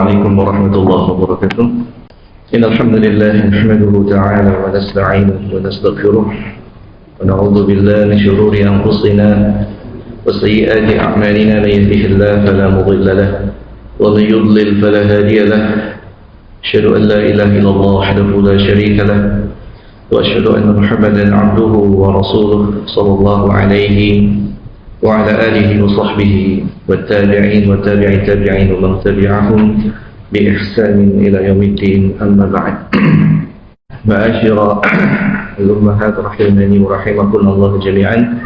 عليكم ورحمة الله وبركاته. إن الحمد لله نحمده تعالى ونستعينه ونستغفره ونعوذ بالله من شرور أنفسنا وسيئات أعمالنا. من يهده الله فلا مضل له ومن يضلل فلا هادي له. أشهد أن لا إله إلا الله وحده لا شريك له وأشهد أن محمدا عبده ورسوله صلى الله عليه وعلى آله وصحبه والتابعين والتابعي التابعين ومن تبعهم بإحسان إلى يوم الدين. أما بعد. معاشر الأمهات rahimani wa rahimakumullah jami'an.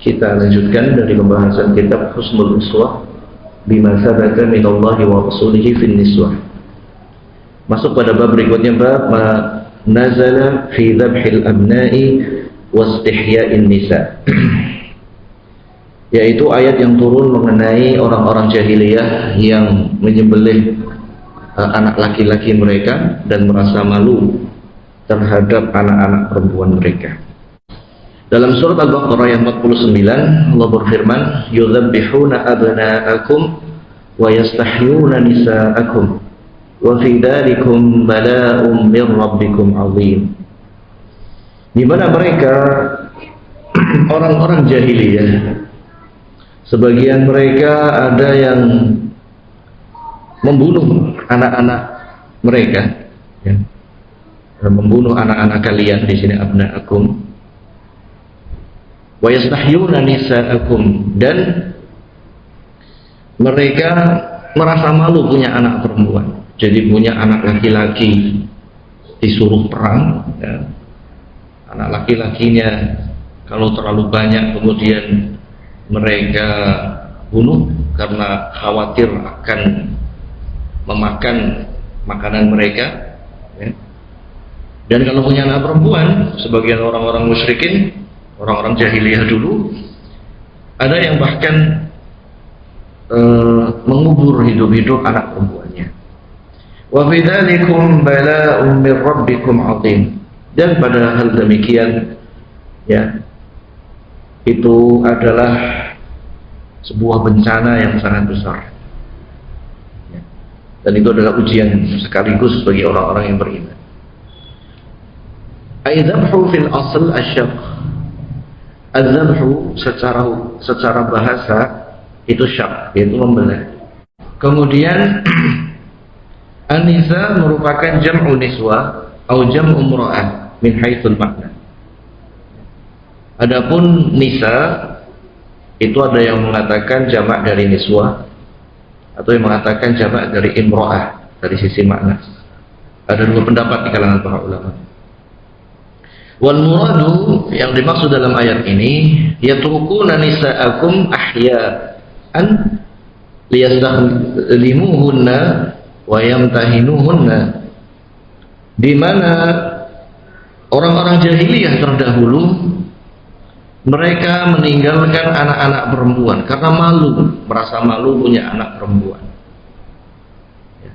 Kita lanjutkan dari pembahasan kitab Husnul Uswah bima sabata min Allah wa rasulihi fin niswah. Masuk pada bab berikutnya, bab nazala fi dhabhil abna'i wa istihya'in nisa. Yaitu ayat yang turun mengenai orang-orang jahiliyah yang menyembelih anak laki-laki mereka dan merasa malu terhadap anak-anak perempuan mereka. Dalam surat Al-Baqarah ayat 49, Allah berfirman, "Yudzabbihuna abna'akum wa yastahyuna nisa'akum wa fi dzalikum bala'un min rabbikum 'adzim." Di mana mereka orang-orang jahiliyah, sebagian mereka ada yang membunuh anak-anak mereka, ya. Membunuh anak-anak kalian, di sini abna'akum, wa yastahyuna nisa'akum, dan mereka merasa malu punya anak perempuan. Jadi punya anak laki-laki disuruh perang, ya. Anak laki-lakinya kalau terlalu banyak kemudian mereka bunuh karena khawatir akan memakan makanan mereka, ya. Dan kalau punya anak perempuan, sebagian orang-orang musyrikin, orang-orang jahiliyah dulu, ada yang bahkan mengubur hidup-hidup anak perempuannya. Wa fi dzalikum bala'un min rabbikum 'adzim. Dan pada hal demikian, ya, itu adalah sebuah bencana yang sangat besar, ya. Dan itu adalah ujian sekaligus bagi orang-orang yang beriman. Aidzabhu fil asl asyaq. Adzabhu secara bahasa itu syak, yaitu membelah. Kemudian an-nisa merupakan jam'u niswa atau jam'u imra'ah min haitsul makna. Adapun nisa itu ada yang mengatakan jamak dari niswa atau yang mengatakan jamak dari imro'ah dari sisi makna. Ada dua pendapat di kalangan para ulama. Wal muradu, yang dimaksud dalam ayat ini, yatrukuna nisa'akum ahya'an liyastakhlimuhunna wa yamtahinuhunna, di mana orang-orang jahiliyah terdahulu mereka meninggalkan anak-anak perempuan karena malu, merasa malu punya anak perempuan, ya.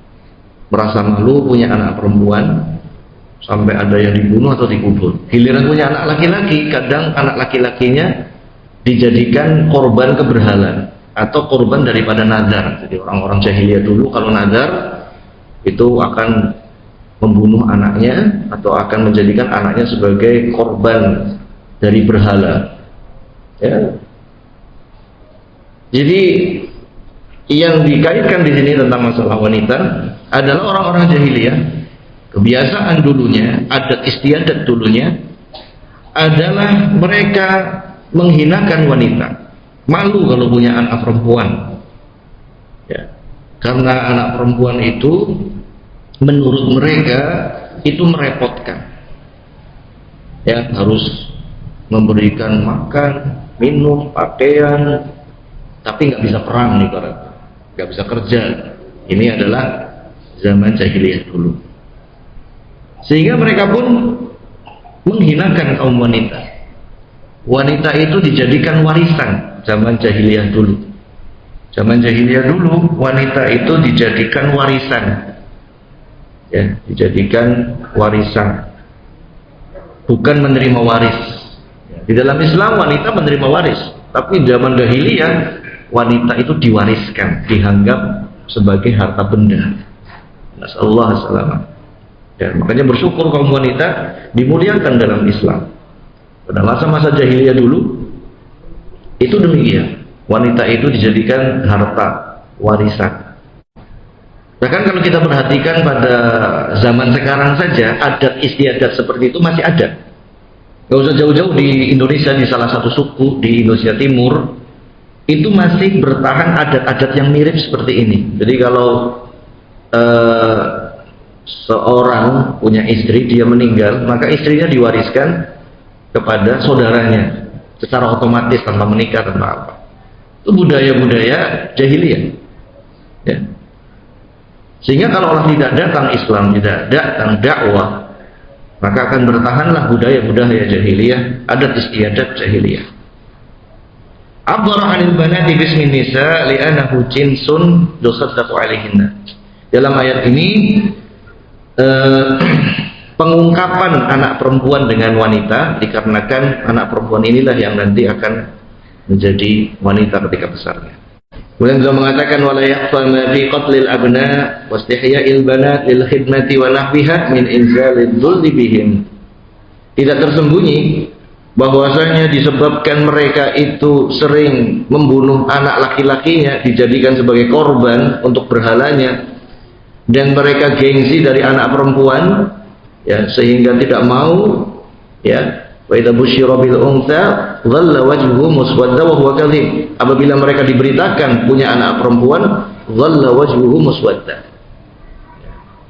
Merasa malu punya anak perempuan, sampai ada yang dibunuh atau dikubur. Giliran punya anak laki-laki, kadang anak laki-lakinya dijadikan korban keberhalaan atau korban daripada nazar. Jadi orang-orang jahiliyah dulu kalau nazar itu akan membunuh anaknya atau akan menjadikan anaknya sebagai korban dari berhala, ya. Jadi yang dikaitkan di sini tentang masalah wanita adalah orang-orang jahiliyah. Kebiasaan dulunya, adat istiadat dulunya adalah mereka menghinakan wanita, malu kalau punya anak perempuan, ya. Karena anak perempuan itu menurut mereka itu merepotkan, ya, harus memberikan makan, minum, pakaian, tapi nggak bisa perang nih, nggak bisa kerja. Ini adalah zaman jahiliyah dulu, sehingga mereka pun menghinakan kaum wanita. Wanita itu dijadikan warisan zaman jahiliyah dulu. Zaman jahiliyah dulu wanita itu dijadikan warisan, ya, dijadikan warisan, bukan menerima waris. Di dalam Islam wanita menerima waris, tapi zaman jahiliyah wanita itu diwariskan, dianggap sebagai harta benda. Nasallahu alaihi. Dan makanya bersyukur kaum wanita dimuliakan dalam Islam. Pada masa-masa jahiliyah dulu itu demikian. Wanita itu dijadikan harta warisan. Bahkan kalau kita perhatikan pada zaman sekarang saja, adat istiadat seperti itu masih ada. Gak usah jauh-jauh di Indonesia, di salah satu suku di Indonesia Timur itu masih bertahan adat-adat yang mirip seperti ini. Jadi kalau seorang punya istri, dia meninggal, maka istrinya diwariskan kepada saudaranya secara otomatis tanpa menikah, tanpa apa. Itu budaya-budaya jahiliyah, ya. Sehingga kalau Allah tidak datang Islam, tidak datang dakwah, maka akan bertahanlah budaya-budaya jahiliyah, adat istiadat jahiliyah. Abbara 'anil banati bismin nisa li'annahu jinsun yusaddaqu 'alaihinna. Dalam ayat ini pengungkapan anak perempuan dengan wanita, dikarenakan anak perempuan inilah yang nanti akan menjadi wanita ketika besarnya. Kemudian beliau mengatakan wala yaqfa ma fi qatlil abna wastihya'il banat lil khidmati wa nahwiha min inzalid dhulli bihim. Tidak tersembunyi bahwasanya disebabkan mereka itu sering membunuh anak laki-lakinya, dijadikan sebagai korban untuk berhalanya, dan mereka gengsi dari anak perempuan, ya, sehingga tidak mau, ya. Wa idza busyira bil untha dhalla wajhuhu muswadda wa huwa kadhib. Apabila mereka diberitakan punya anak perempuan, dhalla wajhuhu muswadda,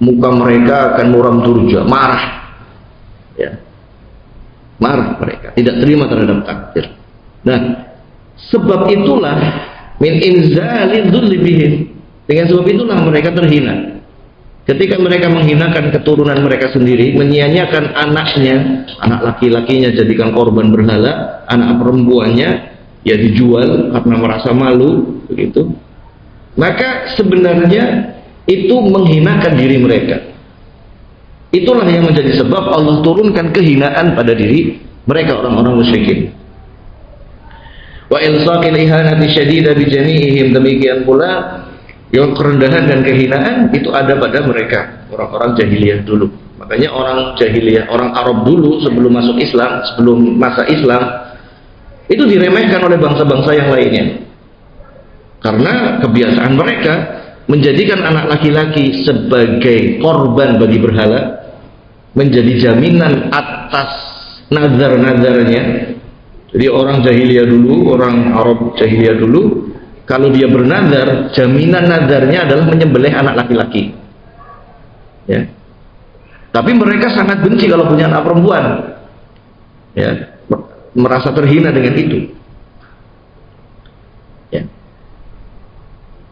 muka mereka akan muram durja, marah, ya, marah mereka, tidak terima terhadap takdir. Nah, sebab itulah min inzalid dhulli bihim, dengan sebab itulah mereka terhina. Ketika mereka menghinakan keturunan mereka sendiri, menyia-nyiakan anaknya, anak laki-lakinya jadikan korban berhala, anak perempuannya ya dijual karena merasa malu, begitu. Maka sebenarnya itu menghinakan diri mereka. Itulah yang menjadi sebab Allah turunkan kehinaan pada diri mereka, orang-orang musyrikin. Wa ilsaqil ihanati syadida bi jami'ihim, demikian pula yang kerendahan dan kehinaan itu ada pada mereka, orang-orang jahiliyah dulu. Makanya orang jahiliyah, orang Arab dulu sebelum masuk Islam, sebelum masa Islam, itu diremehkan oleh bangsa-bangsa yang lainnya. Karena kebiasaan mereka menjadikan anak laki-laki sebagai korban bagi berhala, menjadi jaminan atas nazar-nazarnya. Jadi orang jahiliyah dulu, orang Arab jahiliyah dulu, kalau dia bernazar, jaminan nazarnya adalah menyembelih anak laki-laki, ya. Tapi mereka sangat benci kalau punya anak perempuan, ya, merasa terhina dengan itu, ya.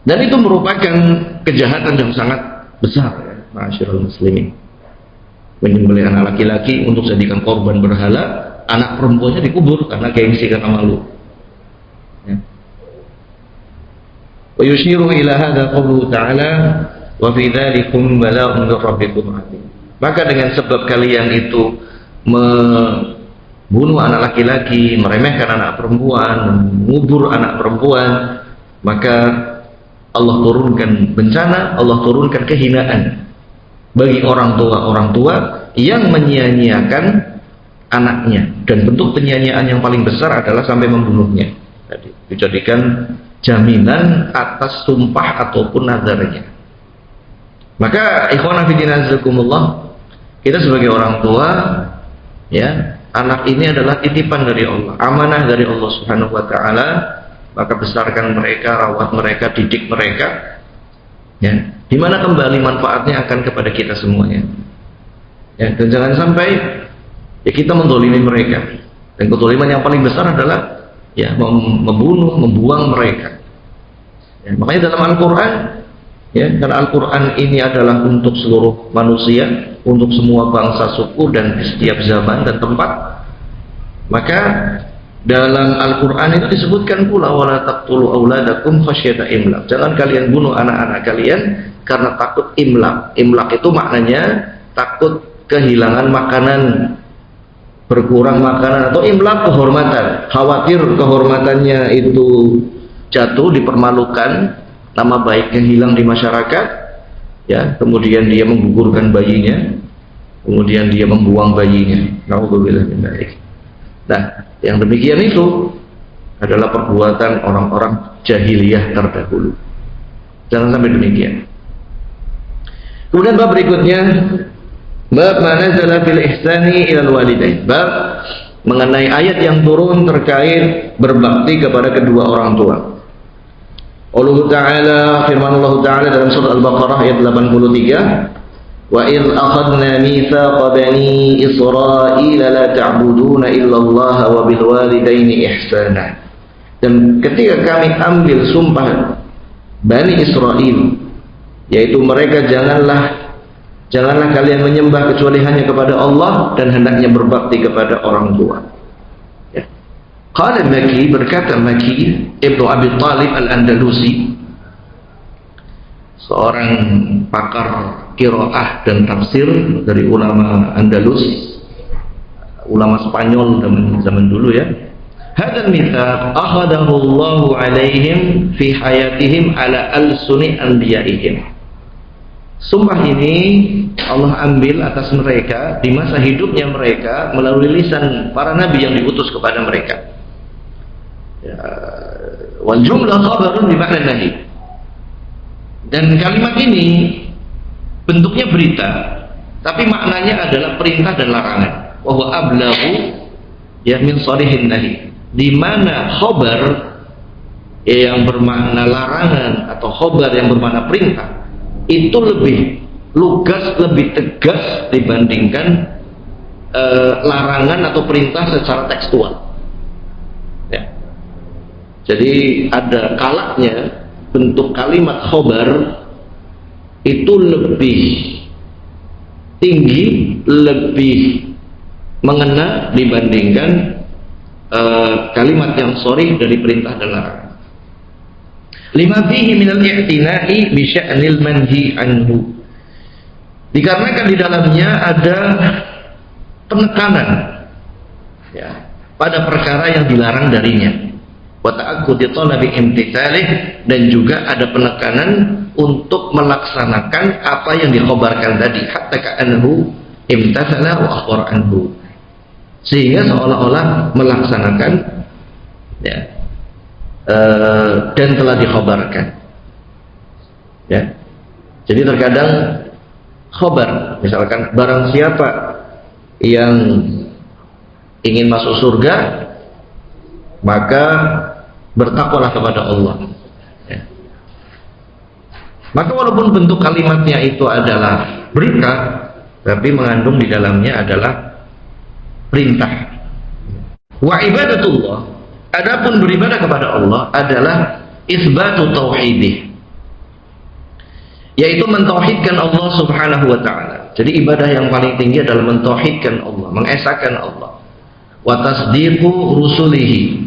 Dan itu merupakan kejahatan yang sangat besar, ya, ma'asyiral muslimin. Menyembelih anak laki-laki untuk jadikan korban berhala, anak perempuannya dikubur karena gengsi, karena malu, ya. Wa yushiru ila hadza qawluhu ta'ala wa fi dzalikum balaa'un min rabbikum 'adzim. Maka dengan sebab kalian itu membunuh anak laki-laki, meremehkan anak perempuan, mengubur anak perempuan, maka Allah turunkan bencana, Allah turunkan kehinaan bagi orang tua yang menyia-nyiakan anaknya. Dan bentuk penyia-nyiaan yang paling besar adalah sampai membunuhnya. Tadi dijadikan jaminan atas sumpah ataupun nazarnya. Maka ikhwan fillah azakumullah, kita sebagai orang tua, ya, anak ini adalah titipan dari Allah, amanah dari Allah Subhanahu wa taala, maka besarkan mereka, rawat mereka, didik mereka, ya, di mana kembali manfaatnya akan kepada kita semuanya. Ya, dan jangan sampai ya kita menzalimi mereka. Dan kezaliman yang paling besar adalah ya membunuh, membuang mereka. Ya, makanya dalam Al-Quran, ya, karena Al-Quran ini adalah untuk seluruh manusia, untuk semua bangsa, suku, dan di setiap zaman dan tempat, maka dalam Al-Quran itu disebutkan pula wala taqtulu auladakum khasyata imlaq. Jangan kalian bunuh anak-anak kalian karena takut imlaq. Imlaq itu maknanya takut kehilangan makanan, berkurang makanan, atau imlaq kehormatan, khawatir kehormatannya itu jatuh, dipermalukan, nama baiknya hilang di masyarakat, ya, kemudian dia menggugurkan bayinya, kemudian dia membuang bayinya. Nauzubillah min dzalik. Nah, yang demikian itu adalah perbuatan orang-orang jahiliyah terdahulu. Jangan sampai demikian. Kemudian bab berikutnya, bab ma nazala fil ihsani ilal walidain. Bab mengenai ayat yang turun terkait berbakti kepada kedua orang tua. Allah Ta'ala, firman Allah Ta'ala dalam surah Al-Baqarah ayat 83, wa idh akhadna mitsaqa bani Israil la ta'buduna illa Allah wa bil walidaini ihsana. Dan ketika kami ambil sumpah Bani Israel, yaitu mereka janganlah kalian menyembah kecuali hanya kepada Allah dan hendaknya berbakti kepada orang tua. Ya. Qala Maki, berkata Maki Ibnu Abi Thalib Al-Andalusi, seorang pakar qiraah dan tafsir dari ulama Andalus, ulama Spanyol zaman dulu ya. Hadzal mitsaq akhadahu Allahu 'alaihim fi hayatihim ala alsuni anbiya'ihim. Sumpah ini Allah ambil atas mereka di masa hidupnya mereka melalui lisan para nabi yang diutus kepada mereka. Ya, wal jumlah khabarun bi ma'na nahi. Dan kalimat ini bentuknya berita, tapi maknanya adalah perintah dan larangan. Wa huwa ablaghu ya min sharihin nahi. Di mana khabar yang bermakna larangan atau khabar yang bermakna perintah itu lebih lugas, lebih tegas dibandingkan larangan atau perintah secara tekstual. Ya. Jadi ada kalanya bentuk kalimat khobar itu lebih tinggi, lebih mengena dibandingkan kalimat yang sharih dari perintah dan larangan. Lima fihi minal i'tina'i bi sya'nil manhi anhu. Dikarenakan di dalamnya ada penekanan ya, pada perkara yang dilarang darinya. Wa ta'aqqudi talabi imtithalih, dan juga ada penekanan untuk melaksanakan apa yang dikhabarkan tadi, hatta ka'annahu imtathala wa akhbara anhu. Sehingga seolah-olah melaksanakan ya, dan telah dikhabarkan ya. Jadi terkadang khabar, misalkan barang siapa yang ingin masuk surga maka bertakwalah kepada Allah ya. Maka walaupun bentuk kalimatnya itu adalah berita, tapi mengandung di dalamnya adalah perintah. Wa ibadatullah, adapun beribadah kepada Allah adalah isbatu tauhidih, yaitu mentauhidkan Allah Subhanahu wa ta'ala. Jadi ibadah yang paling tinggi adalah mentauhidkan Allah, mengesahkan Allah. Wa tasdiqu rusulihi,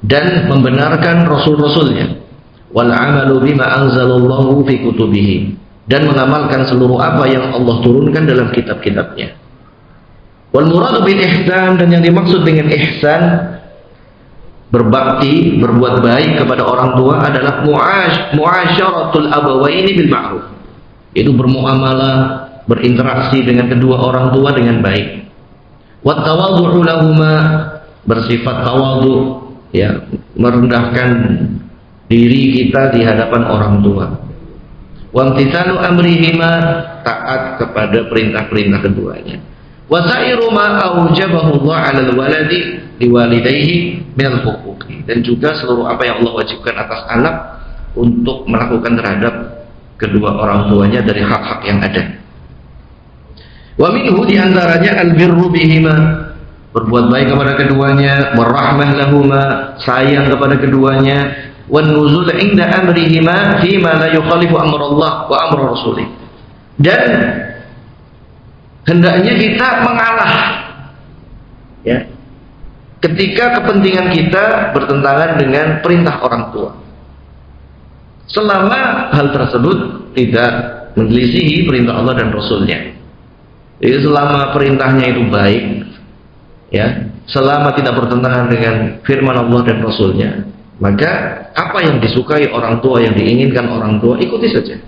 dan membenarkan rasul-rasulnya. Wal amalu bima anzalallahu fi kutubihi, dan mengamalkan seluruh apa yang Allah turunkan dalam kitab-kitabnya. Wal muradu bil ihsan, dan yang dimaksud dengan ihsan, berbakti, berbuat baik kepada orang tua adalah muasyaratul abawaini bil ma'ruf, itu bermuamalah, berinteraksi dengan kedua orang tua dengan baik. Wat tawadhu'u lahuma, bersifat tawadhu ya, merendahkan diri kita di hadapan orang tua. Wa imtithalu amrihima, taat kepada perintah-perintah keduanya. Wa sa'iru ma aujabahu Allah 'alal waladi liwalidayhi minal huquqi, dan juga seluruh apa yang Allah wajibkan atas anak untuk melakukan terhadap kedua orang tuanya dari hak-hak yang ada. Wa minhu, diantaranya albirru bihima, berbuat baik kepada keduanya, warahmah lahuma, sayang kepada keduanya, wan nuzul inda amrihima fima la yukhalifu amrallah wa amr rasulih, dan hendaknya kita mengalah ya ketika kepentingan kita bertentangan dengan perintah orang tua, selama hal tersebut tidak menyelisihi perintah Allah dan Rasulnya. Jadi selama perintahnya itu baik ya, selama tidak bertentangan dengan firman Allah dan Rasulnya, Maka apa yang disukai orang tua, yang diinginkan orang tua, ikuti saja,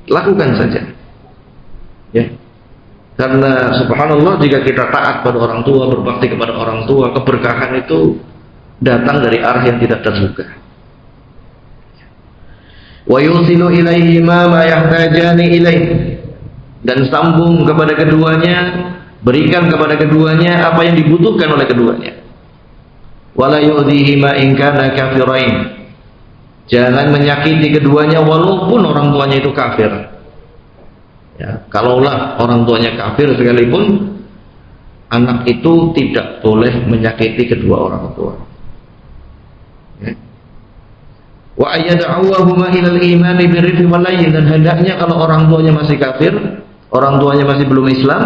lakukan saja, ya. Karena subhanallah, jika kita taat pada orang tua, berbakti kepada orang tua, keberkahan itu datang dari arah yang tidak terduga. Wa yusilu ilaihi ma yahtajani ilaih, dan sambung kepada keduanya, berikan kepada keduanya apa yang dibutuhkan oleh keduanya. Wala yu'dhihi ma in kana kafirain, jangan menyakiti keduanya walaupun orang tuanya itu kafir. Ya, kalaulah orang tuanya kafir sekalipun, anak itu tidak boleh menyakiti kedua orang tua. Ya. Wa ayyad'uhuma ilal iman birrifqi wal layyin, dan hendaknya kalau orang tuanya masih kafir, orang tuanya masih belum Islam,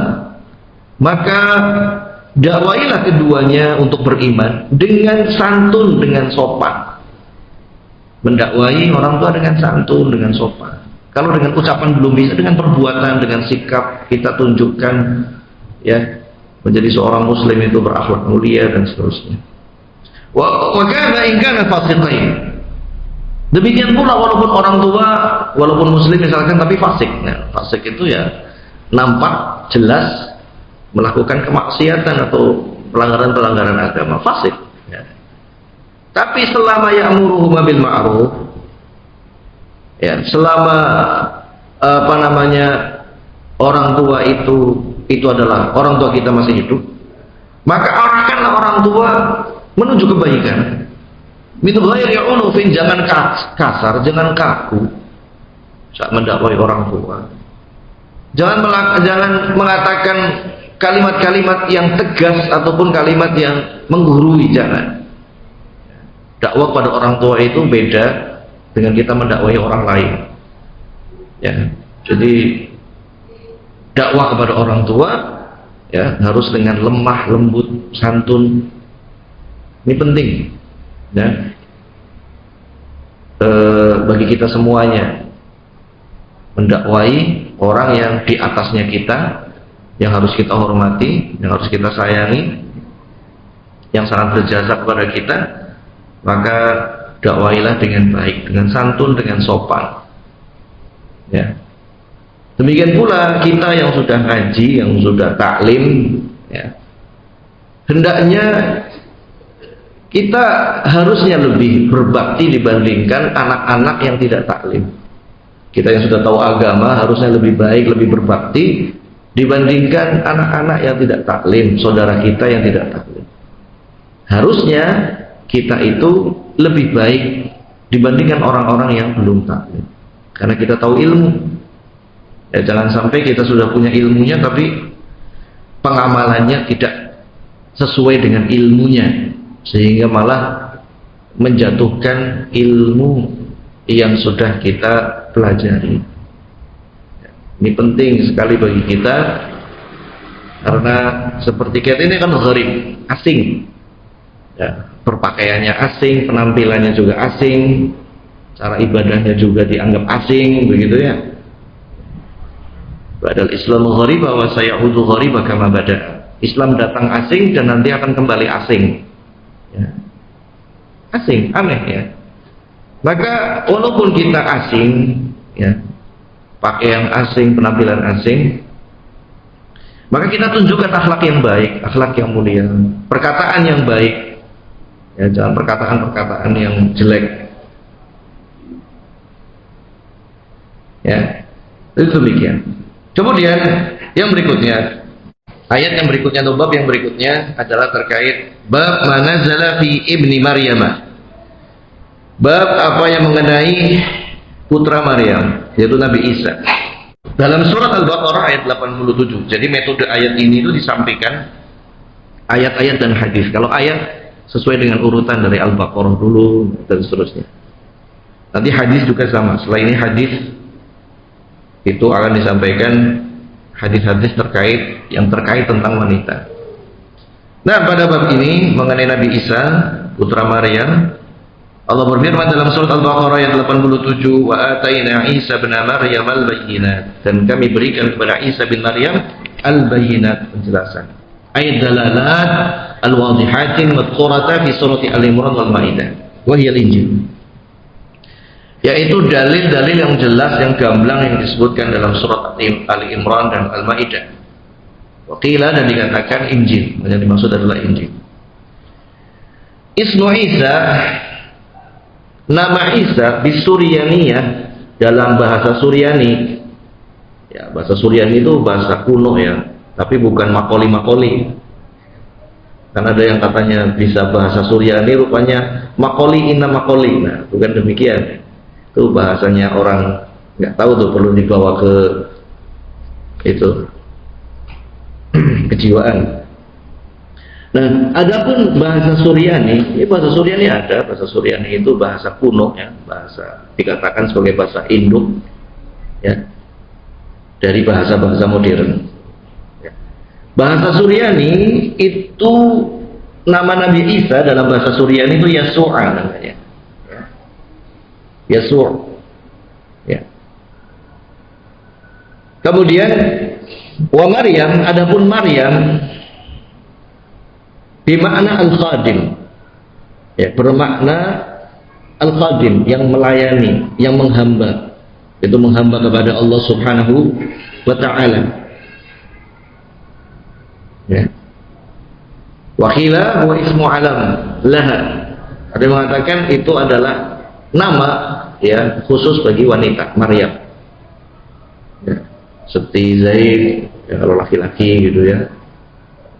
maka dakwailah keduanya untuk beriman dengan santun, dengan sopan. Mendakwai orang tua dengan santun, dengan sopan. Kalau dengan ucapan belum bisa, dengan perbuatan, dengan sikap kita tunjukkan, ya, menjadi seorang muslim itu berakhlak mulia dan seterusnya. Wa kana in kana fasiqain. Demikian pula walaupun orang tua, walaupun muslim misalkan tapi fasik. Nah, fasik itu ya nampak jelas melakukan kemaksiatan atau pelanggaran-pelanggaran agama, fasik. Ya. Tapi selama ya'muruhuma bil ma'ruf, ya, selama orang tua itu adalah orang tua kita masih hidup, maka arahkanlah orang tua menuju kebaikan. Min ghairi unufin, jangan kasar, jangan kaku saat mendakwai orang tua. Jangan mengatakan kalimat-kalimat yang tegas ataupun kalimat yang menggurui, jangan. Dakwah pada orang tua itu beda dengan kita mendakwai orang lain. Ya, jadi dakwah kepada orang tua, ya, harus dengan lemah, lembut, santun. Ini penting, ya, bagi kita semuanya. Mendakwai orang yang di atasnya kita, yang harus kita hormati, yang harus kita sayangi, yang sangat berjasa kepada kita, maka dakwailah dengan baik, dengan santun, dengan sopan. Ya. Demikian pula kita yang sudah ngaji, yang sudah taklim, ya, hendaknya kita harusnya lebih berbakti dibandingkan anak-anak yang tidak taklim. Kita yang sudah tahu agama harusnya lebih baik, lebih berbakti dibandingkan anak-anak yang tidak taklim, saudara kita yang tidak taklim. Harusnya kita itu lebih baik dibandingkan orang-orang yang belum taklim, karena kita tahu ilmu. Ya, jangan sampai kita sudah punya ilmunya tapi pengamalannya tidak sesuai dengan ilmunya, sehingga malah menjatuhkan ilmu yang sudah kita pelajari. Ini penting sekali bagi kita, karena seperti kita ini kan gharib, asing, ya, berpakaiannya asing, penampilannya juga asing, cara ibadahnya juga dianggap asing, begitu ya. Badal Islam ghariba wa sayaudu ghariba kama bada. Islam datang asing dan nanti akan kembali asing. Ya. Asing, aneh ya. Maka walaupun kita asing, ya, pakaian asing, penampilan asing, maka kita tunjukkan akhlak yang baik, akhlak yang mulia, perkataan yang baik, ya, jangan perkataan-perkataan yang jelek. Ya, itu demikian. Kemudian yang berikutnya, ayat yang berikutnya atau bab yang berikutnya adalah terkait bab manazala fi ibni Maryam. Bab apa yang mengenai putra Maryam, yaitu Nabi Isa. Dalam surat Al-Baqarah ayat 87. Jadi metode ayat ini itu disampaikan ayat-ayat dan hadis. Kalau ayat sesuai dengan urutan dari Al-Baqarah dulu dan seterusnya. Nanti hadis juga sama. Setelah ini hadis itu akan disampaikan hadis-hadis yang terkait tentang wanita. Nah, pada bab ini mengenai Nabi Isa putra Maryam, Allah berfirman dalam surat Al-Baqarah ayat 87, wa ataina Isa bin Maryam al-bayyinat, dan kami berikan kepada Isa bin Maryam al-bayyinat, penjelasan. Ayat dalalat al-wadihatin madhkurata fi surati Al-Imran wal Maidah. Wahyal Injil, yaitu dalil-dalil yang jelas, yang gamblang yang disebutkan dalam surat Ali Imran dan Al-Maidah. Waqila, dan dikatakan Injil, yang dimaksud adalah Injil. Ismu Isa, nama Isa bisuryaniyah, dalam bahasa Suryani. Ya, bahasa Suryani itu bahasa kuno ya, tapi bukan makoli. Karena ada yang katanya bisa bahasa Suryani, rupanya makoli inna makoli. Nah, bukan demikian. Itu bahasanya orang nggak tahu tuh, perlu dibawa ke itu kejiwaan. Nah, adapun bahasa Suryani, bahasa Suryani ada. Bahasa Suryani itu bahasa kuno ya, bahasa dikatakan sebagai bahasa induk ya, dari bahasa-bahasa modern. Ya. Bahasa Suryani itu, nama Nabi Isa dalam bahasa Suryani itu Yasu'a namanya. Ya. Yasu'a. Ya. Kemudian wa Maryam, adapun Maryam bermakna al-khadim, ya, bermakna al-khadim, yang melayani, yang menghamba, itu menghamba kepada Allah Subhanahu wa ta'ala. Ya. Wakhila wa ismu alam laha, ada yang mengatakan itu adalah nama ya khusus bagi wanita, Maryam. Ya. Seperti Zaid ya, kalau laki-laki gitu ya.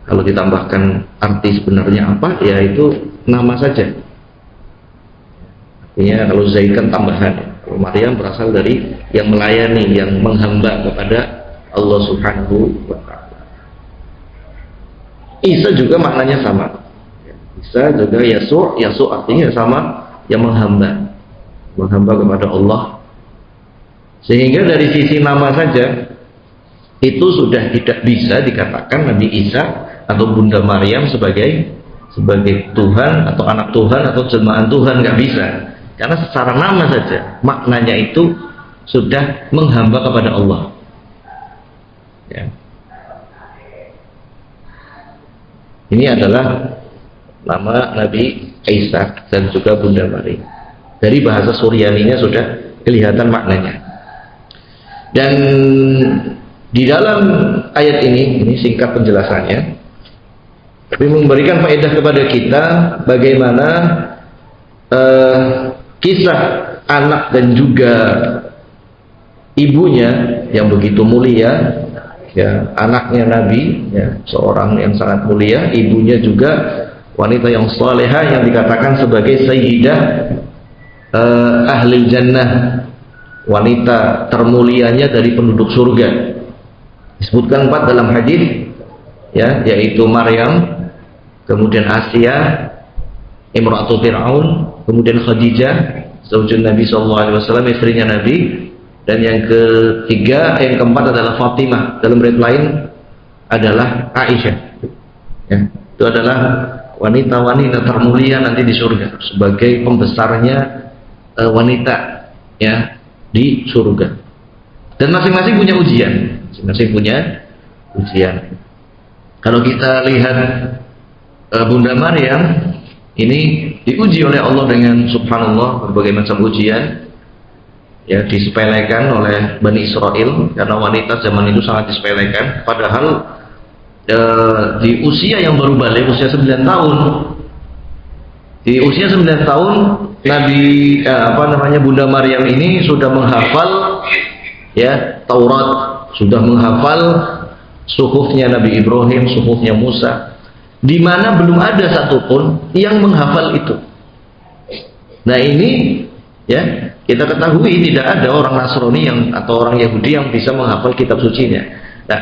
Kalau ditambahkan arti sebenarnya apa, ya itu nama saja. Artinya kalau Zaid kan tambahan. Kalau Maryam berasal dari yang melayani, yang menghamba kepada Allah Subhanahu wa ta'ala. Isa juga maknanya sama. Isa juga Yasu artinya sama, yang menghamba kepada Allah. Sehingga dari sisi nama saja itu sudah tidak bisa dikatakan Nabi Isa atau Bunda Maryam sebagai Tuhan atau anak Tuhan atau jelmaan Tuhan, nggak bisa, karena secara nama saja maknanya itu sudah menghamba kepada Allah ya. Ini adalah nama Nabi Isa dan juga Bunda Maryam. Dari bahasa Suryaninya sudah kelihatan maknanya. Dan di dalam ayat ini singkat penjelasannya, tapi memberikan faedah kepada kita bagaimana kisah anak dan juga ibunya yang begitu mulia ya, anaknya Nabi ya, seorang yang sangat mulia, ibunya juga wanita yang salehah yang dikatakan sebagai sayyidah ahli jannah, wanita termulianya dari penduduk surga. Disebutkan 4 dalam hadis ya, yaitu Maryam, kemudian Asia, Imra'atu Fir'aun, kemudian Khadijah, zaujun Nabi SAW, istrinya Nabi, dan yang ketiga, yang keempat adalah Fatimah. Dalam riwayat lain adalah Aisyah. Ya, itu adalah wanita-wanita termulia nanti di surga sebagai pembesarnya wanita ya di surga. Dan masing-masing punya ujian, Kalau kita lihat Bunda Maryam ini diuji oleh Allah dengan subhanallah berbagai macam ujian ya, disepelekan oleh Bani Israel karena wanita zaman itu sangat disepelekan, padahal di usia yang baru balik, usia 9 tahun, di usia 9 tahun Nabi Bunda Maryam ini sudah menghafal ya Taurat, sudah menghafal suhufnya Nabi Ibrahim, suhufnya Musa, di mana belum ada satupun yang menghafal itu. Nah ini ya kita ketahui tidak ada orang Nasrani atau orang Yahudi yang bisa menghafal kitab sucinya. Nah,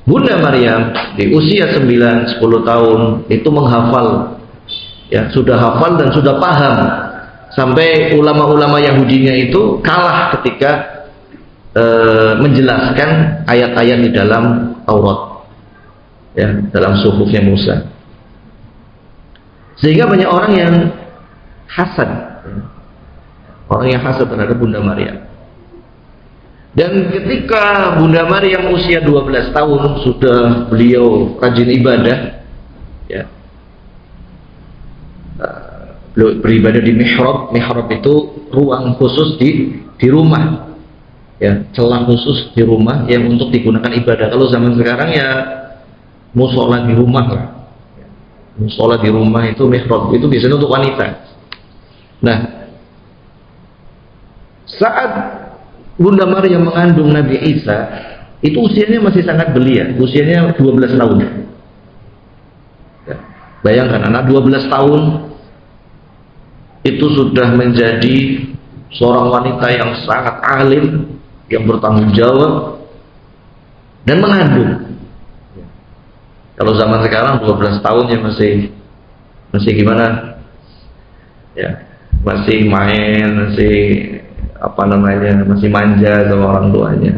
Bunda Maryam di usia 9-10 tahun itu menghafal ya, sudah hafal dan sudah paham, sampai ulama-ulama Yahudinya itu kalah ketika menjelaskan ayat-ayat di dalam Taurat ya, dalam suhufnya Musa, sehingga banyak orang yang hasad terhadap Bunda Maryam. Dan ketika Bunda Maryam usia 12 tahun sudah beliau rajin ibadah ya, beribadah di mihrab. Mihrab itu ruang khusus di rumah, ya, celah khusus di rumah yang untuk digunakan ibadah. Kalau zaman sekarang ya musola di rumah lah. Musola di rumah itu mihrab, itu biasanya untuk wanita. Nah, saat Bunda Maryam mengandung Nabi Isa, itu usianya masih sangat belia, usianya 12 tahun. Ya, bayangkan anak 12 tahun itu sudah menjadi seorang wanita yang sangat alim, yang bertanggung jawab dan mengandung. Kalau zaman sekarang 12 tahun ya masih gimana? Ya, masih main, masih masih manja sama orang tuanya.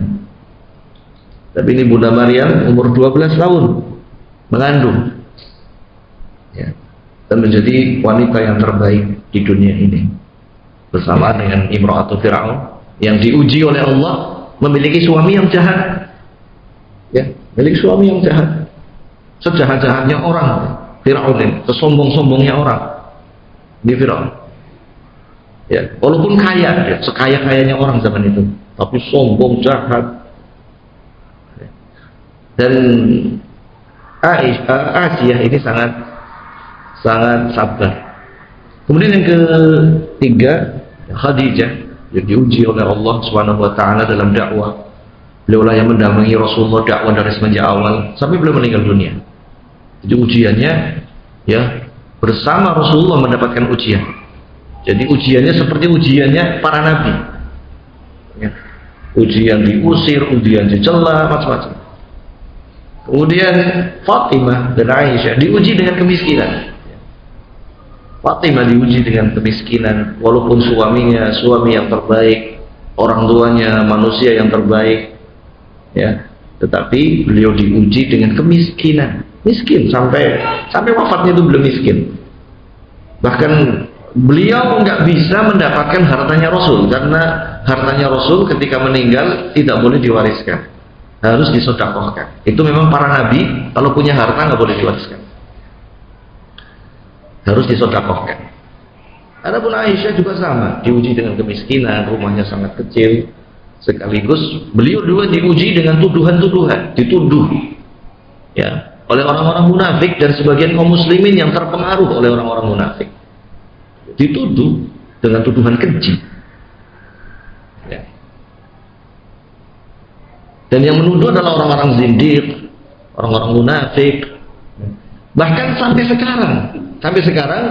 Tapi ini Bunda Maryam umur 12 tahun mengandung, ya, dan menjadi wanita yang terbaik di dunia ini, bersama dengan Imra'atu Fir'aun yang diuji oleh Allah, memiliki suami yang jahat, ya, memiliki suami yang jahat, sejahat-jahatnya orang. Fir'aun ini, sesombong-sombongnya orang di Fir'aun, ya, walaupun kaya, ya, sekaya-kayanya orang zaman itu, tapi sombong, jahat. Dan Aisyah ini sangat sabar. Kemudian yang ketiga, Khadijah, yang diuji oleh Allah Subhanahu wa taala dalam dakwah. Beliaulah yang mendampingi Rasulullah dakwah dari semenjak awal sampai beliau meninggal dunia. Jadi ujiannya, ya, bersama Rasulullah mendapatkan ujian. Jadi ujiannya seperti ujiannya para nabi, ya. Ujian diusir, ujian dicela, macam-macam. Kemudian Fatimah dan Aisyah diuji dengan kemiskinan. Fatimah diuji dengan kemiskinan, walaupun suaminya suami yang terbaik, orang tuanya manusia yang terbaik, ya, tetapi beliau diuji dengan kemiskinan, miskin sampai wafatnya itu belum miskin. Bahkan beliau nggak bisa mendapatkan hartanya Rasul, karena hartanya Rasul ketika meninggal tidak boleh diwariskan, harus disedekahkan. Itu memang para nabi kalau punya harta nggak boleh diwariskan, harus disedekahkan. Adapun Aisyah juga sama, diuji dengan kemiskinan, rumahnya sangat kecil, sekaligus beliau juga diuji dengan tuduhan-tuduhan, dituduh, ya, oleh orang-orang munafik dan sebagian kaum muslimin yang terpengaruh oleh orang-orang munafik, dituduh dengan tuduhan keji, ya. Dan yang menuduh adalah orang-orang zindiq, orang-orang munafik. Bahkan sampai sekarang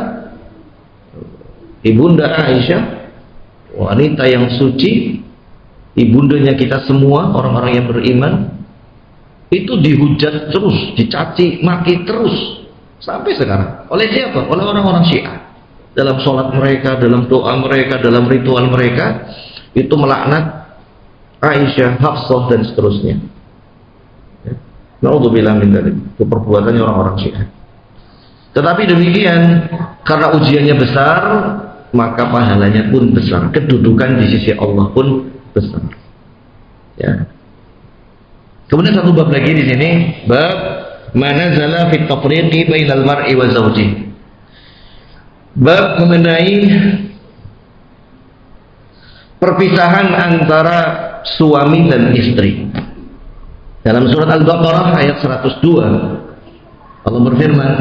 Ibunda Aisyah, wanita yang suci, ibundanya kita semua orang-orang yang beriman, itu dihujat terus, dicaci maki terus sampai sekarang. Oleh siapa? Oleh orang-orang Syiah. Dalam sholat mereka, dalam doa mereka, dalam ritual mereka, itu melaknat Aisyah, Hafsah dan seterusnya. Na'udzubillah min dzalik. Itu perbuatannya orang-orang Syiah. Tetapi demikian, karena ujiannya besar, maka pahalanya pun besar, kedudukan di sisi Allah pun besar. Ya. Kemudian satu bab lagi di sini, bab manazala fit tafriqi bainal mar'i wa zawjihi. Bab mengenai perpisahan antara suami dan istri. Dalam surat Al-Baqarah ayat 102, Allah berfirman,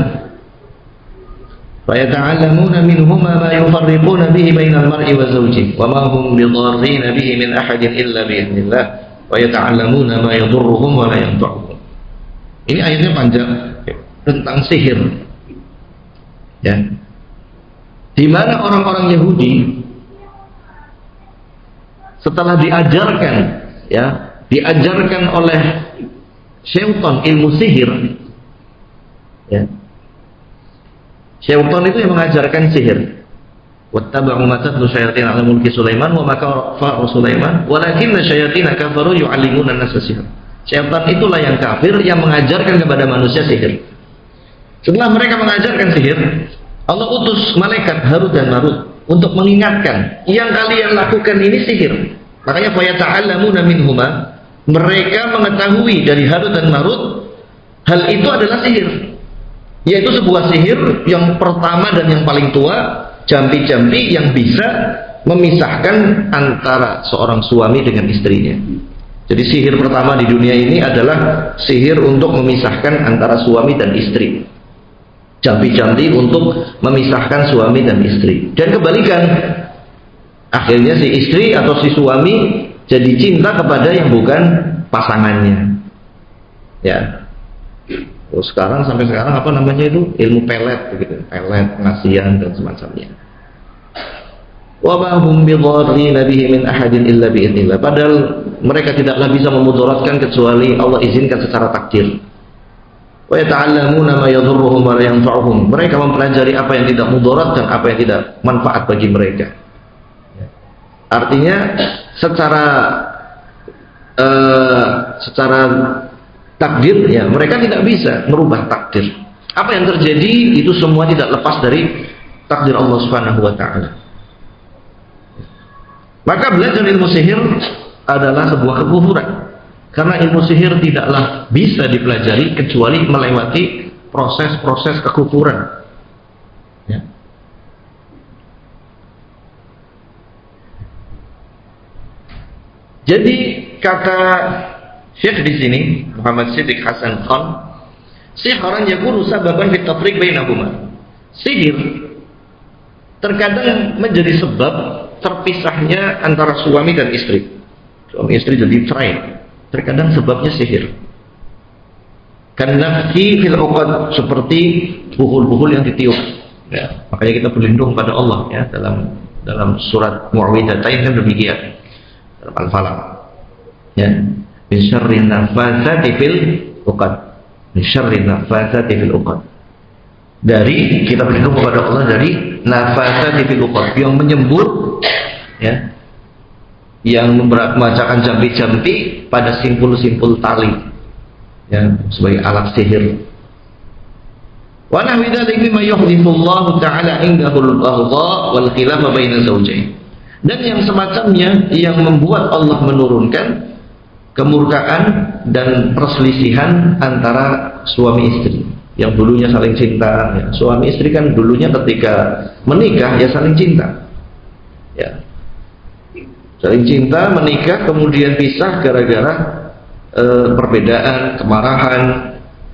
فَيَتَعَلَّمُونَ مِنْهُمَا مَا يُفَرِّقُونَ بِهِ بَيْنَ الْمَرْءِ وَزَوْجِهِ وَمَا هُمْ بِضَارِّينَ بِهِ مِنْ أَحَدٍ إِلَّا بِإِذْنِ اللَّهِ وَيَتَعَلَّمُونَ مَا يَضُرُّهُمْ وَلَا يَنفَعُهُمْ. Ini ayatnya panjang tentang sihir, ya, di mana orang-orang Yahudi setelah diajarkan oleh syaitan ilmu sihir, ya, syaitan itu yang mengajarkan sihir. Wattaba'u ma tatlu syayatin 'ala mulki Sulaiman wa ma kafara Sulaiman walakinna syayatin kafaru yu'allimuna an-nasa sihr. Syaitan itulah yang kafir yang mengajarkan kepada manusia sihir. Setelah mereka mengajarkan sihir, Allah utus malaikat Harut dan Marut untuk mengingatkan, yang kalian lakukan ini sihir. Makanya fayata'allamuna minhuma, mereka mengetahui dari Harut dan Marut hal itu adalah sihir, yaitu sebuah sihir yang pertama dan yang paling tua, jampi-jampi yang bisa memisahkan antara seorang suami dengan istrinya. Jadi sihir pertama di dunia ini adalah sihir untuk memisahkan antara suami dan istri. Jampi-jampi untuk memisahkan suami dan istri. Dan kebalikan, akhirnya si istri atau si suami jadi cinta kepada yang bukan pasangannya. Ya. Terus sampai sekarang apa namanya itu? Ilmu pelet begitu. Pelet, pengasihan dan semacamnya. Wa ma hum bidarrina bihi min ahadin illa bi idznillah. Padahal mereka tidaklah bisa memudaratkan kecuali Allah izinkan secara takdir. Wa yata'allamuna ma yadhurruhum wa la yanfa'uhum. Mereka mempelajari apa yang tidak mudarat dan apa yang tidak manfaat bagi mereka. Artinya secara takdir ya mereka tidak bisa merubah takdir. Apa yang terjadi itu semua tidak lepas dari takdir Allah Subhanahu wa taala. Maka belajar ilmu sihir adalah sebuah kekufuran. Karena ilmu sihir tidaklah bisa dipelajari kecuali melewati proses-proses kekufuran. Ya. Jadi kata Syekh di sini Muhammad Siddiq Hasan Khan, sihran yakunu sababan fi tafriq bainahuma. Sihir terkadang menjadi sebab terpisahnya antara suami dan istri. Suami istri jadi cerai. Terkadang sebabnya sihir. Kanafsi fil uqad, seperti buhul-buhul yang ditiup. Ya, makanya kita berlindung pada Allah ya dalam surat Mu'awwidhatain kan demikian. Dalam Al-Falaq. Ya. Min syarrin naffatsati fil uqad. Min syarrin naffatsati fil uqad. Dari kita berlindung kepada Allah dari nafasati fil uqad, yang menyembur ya, yang membacakan jampi-jampi pada simpul-simpul tali ya, sebagai alat sihir. Wa nahwi dzalika mimma yuhdithu Allah taala indahu al-baghdha wal khilaf baina zawjayn. Dan yang semacamnya yang membuat Allah menurunkan kemurkaan dan perselisihan antara suami istri. Yang dulunya saling cinta ya. Suami istri kan dulunya ketika menikah ya saling cinta ya, saling cinta, menikah, kemudian pisah gara-gara perbedaan, kemarahan,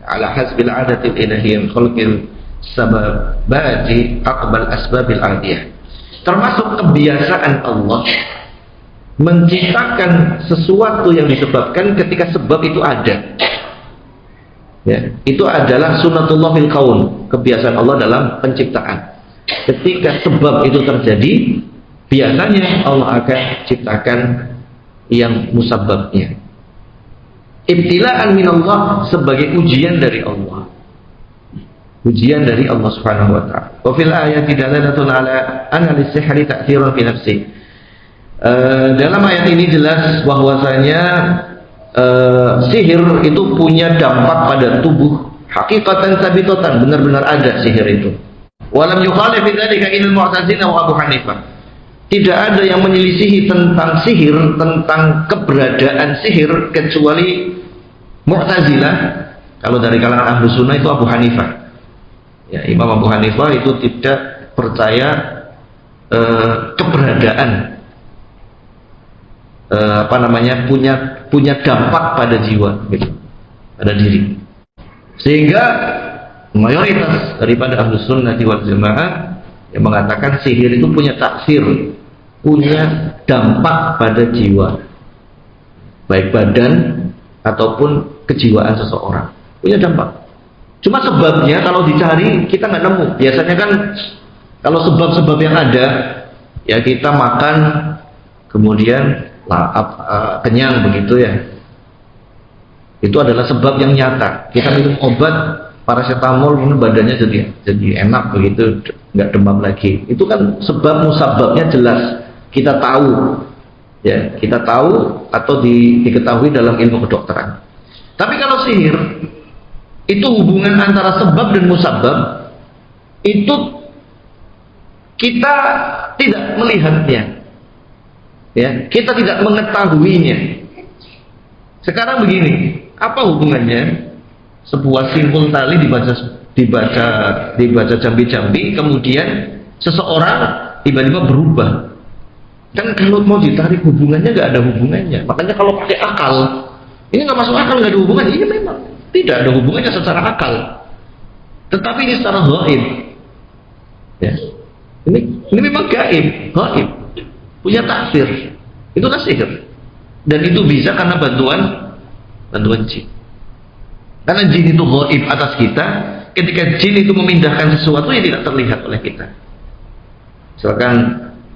ala hasbil adatil ilahiyyah khalqil sababati aqbal asbabil adiyah. Termasuk kebiasaan Allah menciptakan sesuatu yang disebabkan ketika sebab itu ada. Ya, itu adalah sunnatullah fil kaun, kebiasaan Allah dalam penciptaan. Ketika sebab itu terjadi, biasanya Allah akan ciptakan yang musabbabnya. Ibtilaan minallah, sebagai ujian dari Allah. Ujian dari Allah Subhanahu wa taala. Wa fil ayati dalalatun ala anna lis-sihri ta'thirun fi nafsi. Dalam ayat ini jelas bahwasanya sihir itu punya dampak pada tubuh, hakikatan sabitotan, benar-benar ada sihir itu. Walam yukhalif dzalika ilal Mu'tazilah wa Abu Hanifah. Tidak ada yang menyelisihi tentang sihir, tentang keberadaan sihir kecuali Mu'tazilah. Kalau dari kalangan Ahlus Sunnah itu Abu Hanifah. Ya, Imam Abu Hanifah itu tidak percaya keberadaan punya dampak pada jiwa gitu, pada diri. Sehingga mayoritas daripada Ahlus Sunnah wal Jamaah yang mengatakan sihir itu punya taksir, punya dampak pada jiwa, baik badan ataupun kejiwaan seseorang, punya dampak. Cuma sebabnya kalau dicari kita nggak nemu. Biasanya kan kalau sebab-sebab yang ada ya, kita makan kemudian kenyang begitu ya, itu adalah sebab yang nyata. Kita minum obat paracetamol kemudian badannya jadi enak begitu, nggak demam lagi. Itu kan sebab musababnya jelas, kita tahu ya, kita tahu atau diketahui dalam ilmu kedokteran. Tapi kalau sihir itu hubungan antara sebab dan musabab itu kita tidak melihatnya. Ya, kita tidak mengetahuinya. Sekarang begini, apa hubungannya sebuah simpul tali dibaca jambi-jambi, kemudian seseorang tiba-tiba berubah. Kan kalau mau ditarik hubungannya nggak ada hubungannya. Makanya kalau pakai akal, ini nggak masuk akal, nggak ada hubungan. Iya memang tidak ada hubungannya secara akal. Tetapi ini secara gaib. Ya. Ini memang gaib, punya taksir. Itulah sihir. Dan itu bisa karena bantuan jin. Karena jin itu gaib atas kita. Ketika jin itu memindahkan sesuatu yang tidak terlihat oleh kita. Misalkan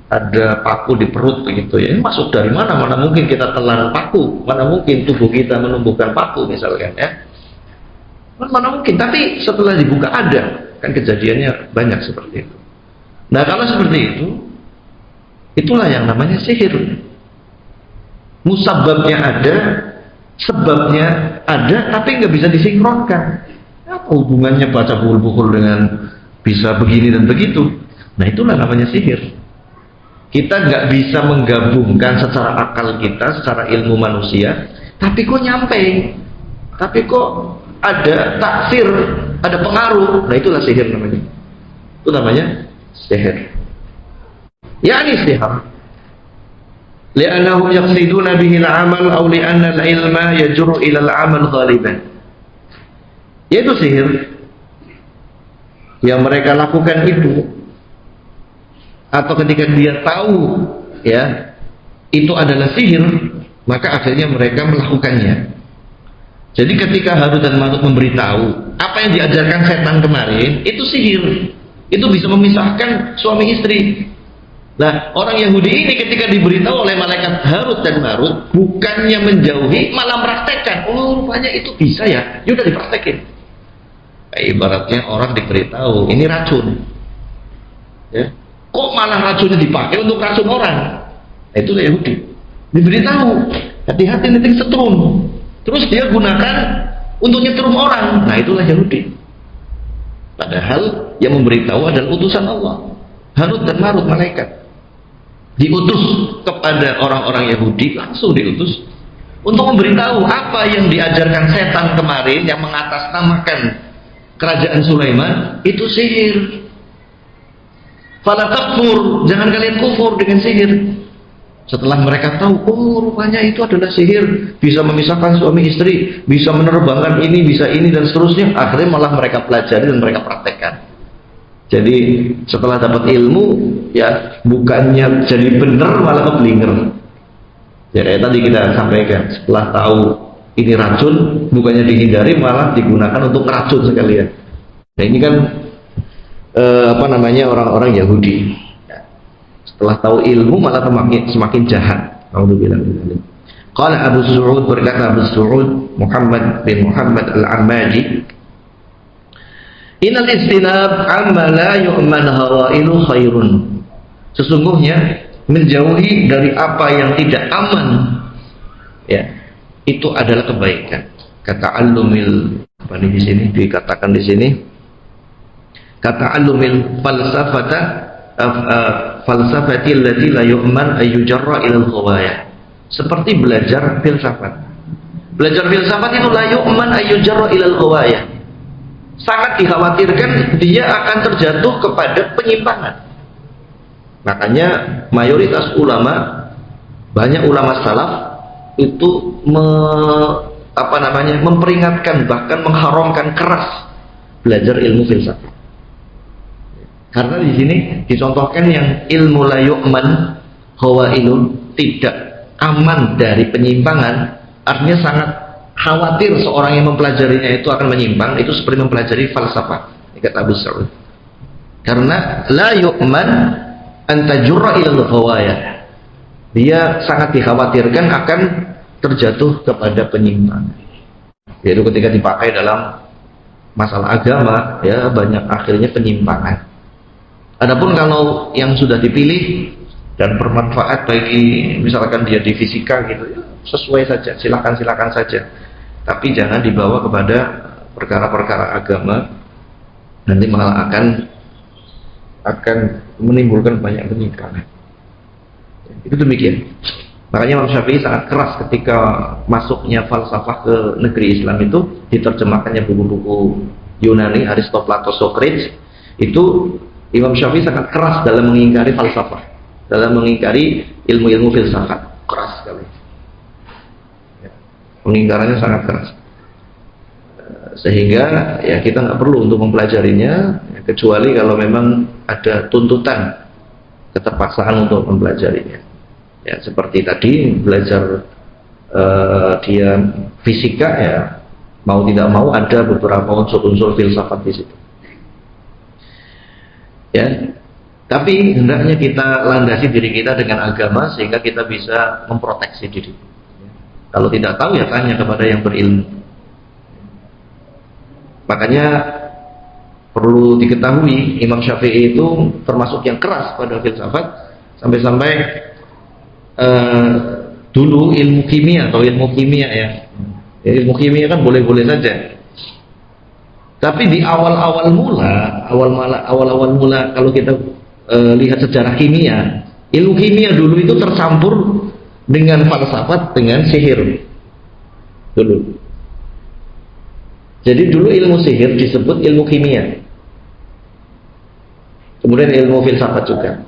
ada paku di perut begitu ya, masuk dari mana? Mana mungkin kita telan paku? Mana mungkin tubuh kita menumbuhkan paku misalkan ya? Mana mungkin? Tapi setelah dibuka ada, kan kejadiannya banyak seperti itu. Nah kalau seperti itu, itulah yang namanya sihir. Musababnya ada, sebabnya ada, tapi nggak bisa disinkronkan. Apa hubungannya baca pukul-pukul dengan bisa begini dan begitu? Nah itulah namanya sihir. Kita nggak bisa menggabungkan secara akal kita, secara ilmu manusia, tapi kok nyampe, tapi kok ada taksir, ada pengaruh. Nah itulah sihir namanya. Itu namanya sihir. Yani sihir. Li'annahum yaqsiduna bihi al-amal aw li'anna al-ilma yajru ila al-amal ghaliban. Yaitu sihir yang mereka lakukan itu, atau ketika dia tahu ya itu adalah sihir, maka akhirnya mereka melakukannya. Jadi ketika Harut dan Marut memberitahu apa yang diajarkan setan kemarin itu sihir, itu bisa memisahkan suami istri. Nah orang Yahudi ini ketika diberitahu oleh malaikat Harut dan Marut, bukannya menjauhi, malah mempraktekkan. Oh rupanya itu bisa ya, ya udah dipraktekin. Ibaratnya orang diberitahu ini racun ya, kok malah racunnya dipakai untuk racun orang. Nah, itu Yahudi diberitahu hati-hati nitik setrum, terus dia gunakan untuk nyetrum orang. Nah itulah Yahudi. Padahal yang memberitahu adalah utusan Allah. Harut dan Marut malaikat diutus kepada orang-orang Yahudi, langsung diutus untuk memberitahu apa yang diajarkan setan kemarin yang mengatasnamakan kerajaan Sulaiman itu sihir. Fala takfur, jangan kalian kufur dengan sihir. Setelah mereka tahu, oh rupanya itu adalah sihir, bisa memisahkan suami istri, bisa menerbangkan ini, bisa ini dan seterusnya, akhirnya malah mereka pelajari dan mereka praktekkan. Jadi setelah dapat ilmu ya bukannya jadi benar malah keblinger. Ya kayak tadi kita sampaikan, setelah tahu ini racun, bukannya dihindari malah digunakan untuk racun sekalian. Nah ini kan orang-orang Yahudi. Setelah tahu ilmu malah semakin jahat. Alhamdulillah. Qala Abu Su'ud, berkata Abu Su'ud Muhammad bin Muhammad Al-Ammadi, innal istinab amma la yu'man hawailu khairun. Sesungguhnya menjauhi dari apa yang tidak aman ya, itu adalah kebaikan. Kata Al-Lumil, apa di sini dikatakan di sini? Kata Al-Lumil falsafati allati la yu'man ayyujarra ila al-ghawaya. Seperti belajar filsafat. Belajar filsafat itu la yu'man ayyujarra ila al-ghawaya. Sangat dikhawatirkan dia akan terjatuh kepada penyimpangan. Makanya mayoritas ulama, banyak ulama salaf itu memperingatkan, bahkan mengharamkan keras belajar ilmu filsafat. Karena di sini dicontohkan yang ilmu la yu'man hawailun, tidak aman dari penyimpangan, artinya sangat khawatir seorang yang mempelajarinya itu akan menyimpang, itu seperti mempelajari falsafah, kata Abu Sa'ud. Karena la yu'man an tajurra ila al-ghawaya, dia sangat dikhawatirkan akan terjatuh kepada penyimpangan. Yaitu ketika dipakai dalam masalah agama, ya banyak akhirnya penyimpangan. Adapun kalau yang sudah dipilih dan bermanfaat bagi, misalkan dia di fisika gitu, ya sesuai saja, silakan saja. Tapi jangan dibawa kepada perkara-perkara agama, nanti malah akan menimbulkan banyak penyimpangan. Itu demikian. Makanya Imam Syafi'i sangat keras ketika masuknya falsafah ke negeri Islam itu, diterjemahkannya buku-buku Yunani, Aristoteles, Socrates, itu Imam Syafi'i sangat keras dalam mengingkari falsafah, dalam mengingkari ilmu-ilmu filsafat, keras sekali. Pengingkarannya sangat keras. Sehingga ya kita nggak perlu untuk mempelajarinya, ya, kecuali kalau memang ada tuntutan keterpaksaan untuk mempelajarinya. Ya seperti tadi belajar dia fisika, ya mau tidak mau ada beberapa unsur-unsur filsafat di situ. Ya, tapi hendaknya kita landasi diri kita dengan agama sehingga kita bisa memproteksi diri. Kalau tidak tahu ya tanya kepada yang berilmu. Makanya perlu diketahui Imam Syafi'i itu termasuk yang keras pada filsafat, sampai-sampai dulu ilmu kimia atau ilmu kimia ya, ilmu kimia kan boleh-boleh saja. Tapi di awal-awal mula kalau kita lihat sejarah kimia, ilmu kimia dulu itu tercampur dengan falsafat, dengan sihir dulu. Jadi dulu ilmu sihir disebut ilmu kimia, kemudian ilmu filsafat juga.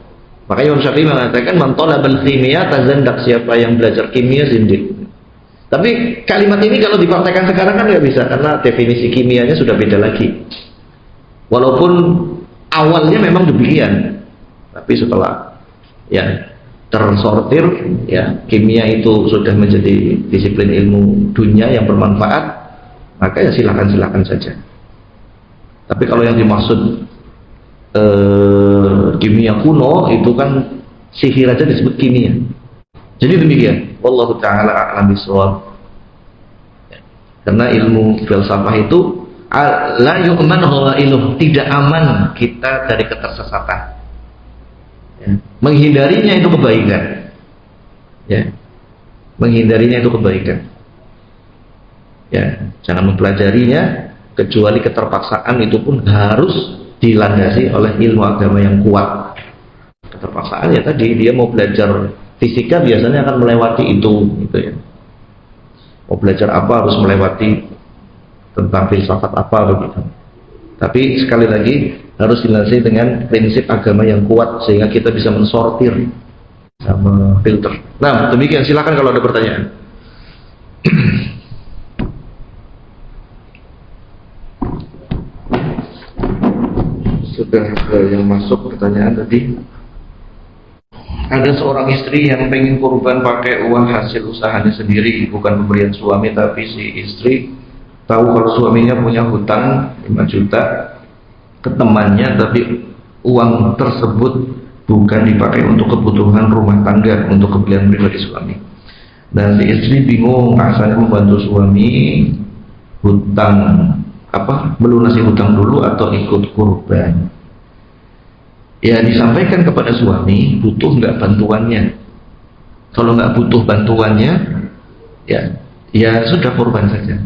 Makanya Imam Syafi'i mengatakan man talabal kimia tazandak, siapa yang belajar kimia zindik. Tapi kalimat ini kalau dipraktekkan sekarang kan nggak bisa, karena definisi kimianya sudah beda lagi. Walaupun awalnya memang demikian, tapi setelah ya tersortir, ya kimia itu sudah menjadi disiplin ilmu dunia yang bermanfaat, maka ya silakan saja. Tapi kalau yang dimaksud kimia kuno itu kan sihir aja disebut kimia. Jadi demikian. Wallahu ta'ala a'lam bishawab. Karena ilmu filsafah itu la yu'man ghailuh, tidak aman kita dari ketersesatan. Ya. Menghindarinya itu kebaikan. Ya. Menghindarinya itu kebaikan. Ya, jangan mempelajarinya kecuali keterpaksaan, itu pun harus dilandasi oleh ilmu agama yang kuat. Keterpaksaan ya tadi, dia mau belajar fisika biasanya akan melewati itu gitu ya. Mau belajar apa harus melewati tentang filsafat apa begitu. Tapi sekali lagi harus dilandasi dengan prinsip agama yang kuat sehingga kita bisa mensortir sama filter. Nah, demikian, silakan kalau ada pertanyaan. Sudah ada yang masuk pertanyaan tadi. Ada seorang istri yang pengen kurban pakai uang hasil usahanya sendiri, bukan pemberian suami, tapi si istri tahu kalau suaminya punya hutang 5 juta ke temannya, tapi uang tersebut bukan dipakai untuk kebutuhan rumah tangga, untuk keperluan pribadi suami. Dan si istri bingung, asalnya membantu suami hutang melunasi hutang dulu atau ikut kurban. Ya disampaikan kepada suami, butuh nggak bantuannya. Kalau nggak butuh bantuannya, ya sudah kurban saja.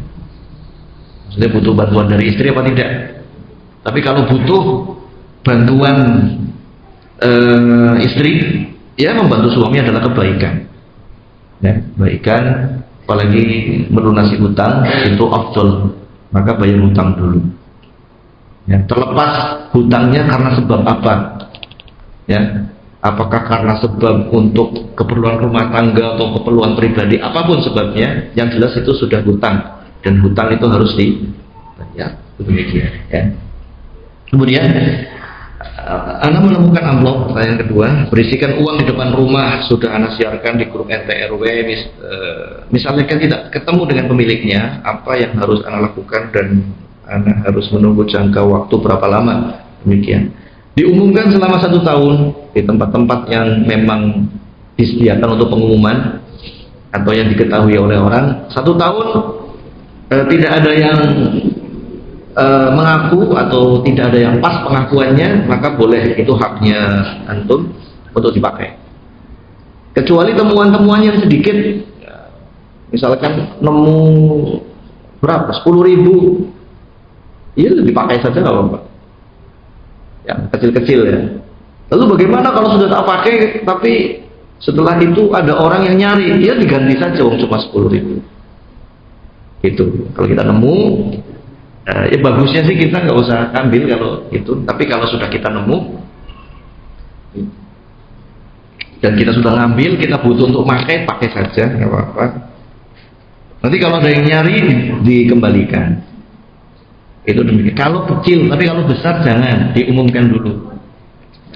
Maksudnya butuh bantuan dari istri apa tidak? Tapi kalau butuh bantuan istri, ya membantu suami adalah kebaikan. Ya, kebaikan, apalagi melunasi hutang itu afdol. Maka bayar hutang dulu. Ya, terlepas hutangnya karena sebab apa? Ya, apakah karena sebab untuk keperluan rumah tangga atau keperluan pribadi, apapun sebabnya, yang jelas itu sudah hutang, dan hutang itu harus dibayar. Demikian. Ya. Kemudian, Anda menemukan amplop, pertanyaan kedua, berisikan uang di depan rumah, sudah Anda siarkan di grup RT RW, misalnya kan tidak ketemu dengan pemiliknya, apa yang harus Anda lakukan dan Anda harus menunggu jangka waktu berapa lama? Demikian. Diumumkan selama 1 tahun di tempat-tempat yang memang disediakan untuk pengumuman atau yang diketahui oleh orang. 1 tahun tidak ada yang mengaku atau tidak ada yang pas pengakuannya, maka boleh, itu haknya antum untuk dipakai. Kecuali temuan-temuan yang sedikit, misalkan nemu berapa, 10.000, ya dipakai saja nggak apa-apa. Yang kecil-kecil ya. Lalu bagaimana kalau sudah tak pakai, tapi setelah itu ada orang yang nyari, ya diganti saja, cuma 10.000. Itu kalau kita nemu Ya bagusnya sih kita nggak usah ambil kalau itu, tapi kalau sudah kita nemu dan kita sudah ngambil, kita butuh untuk pakai saja, nggak apa-apa. Nanti kalau ada yang nyari dikembalikan. Itu demikian. Kalau kecil, tapi kalau besar jangan diumumkan dulu.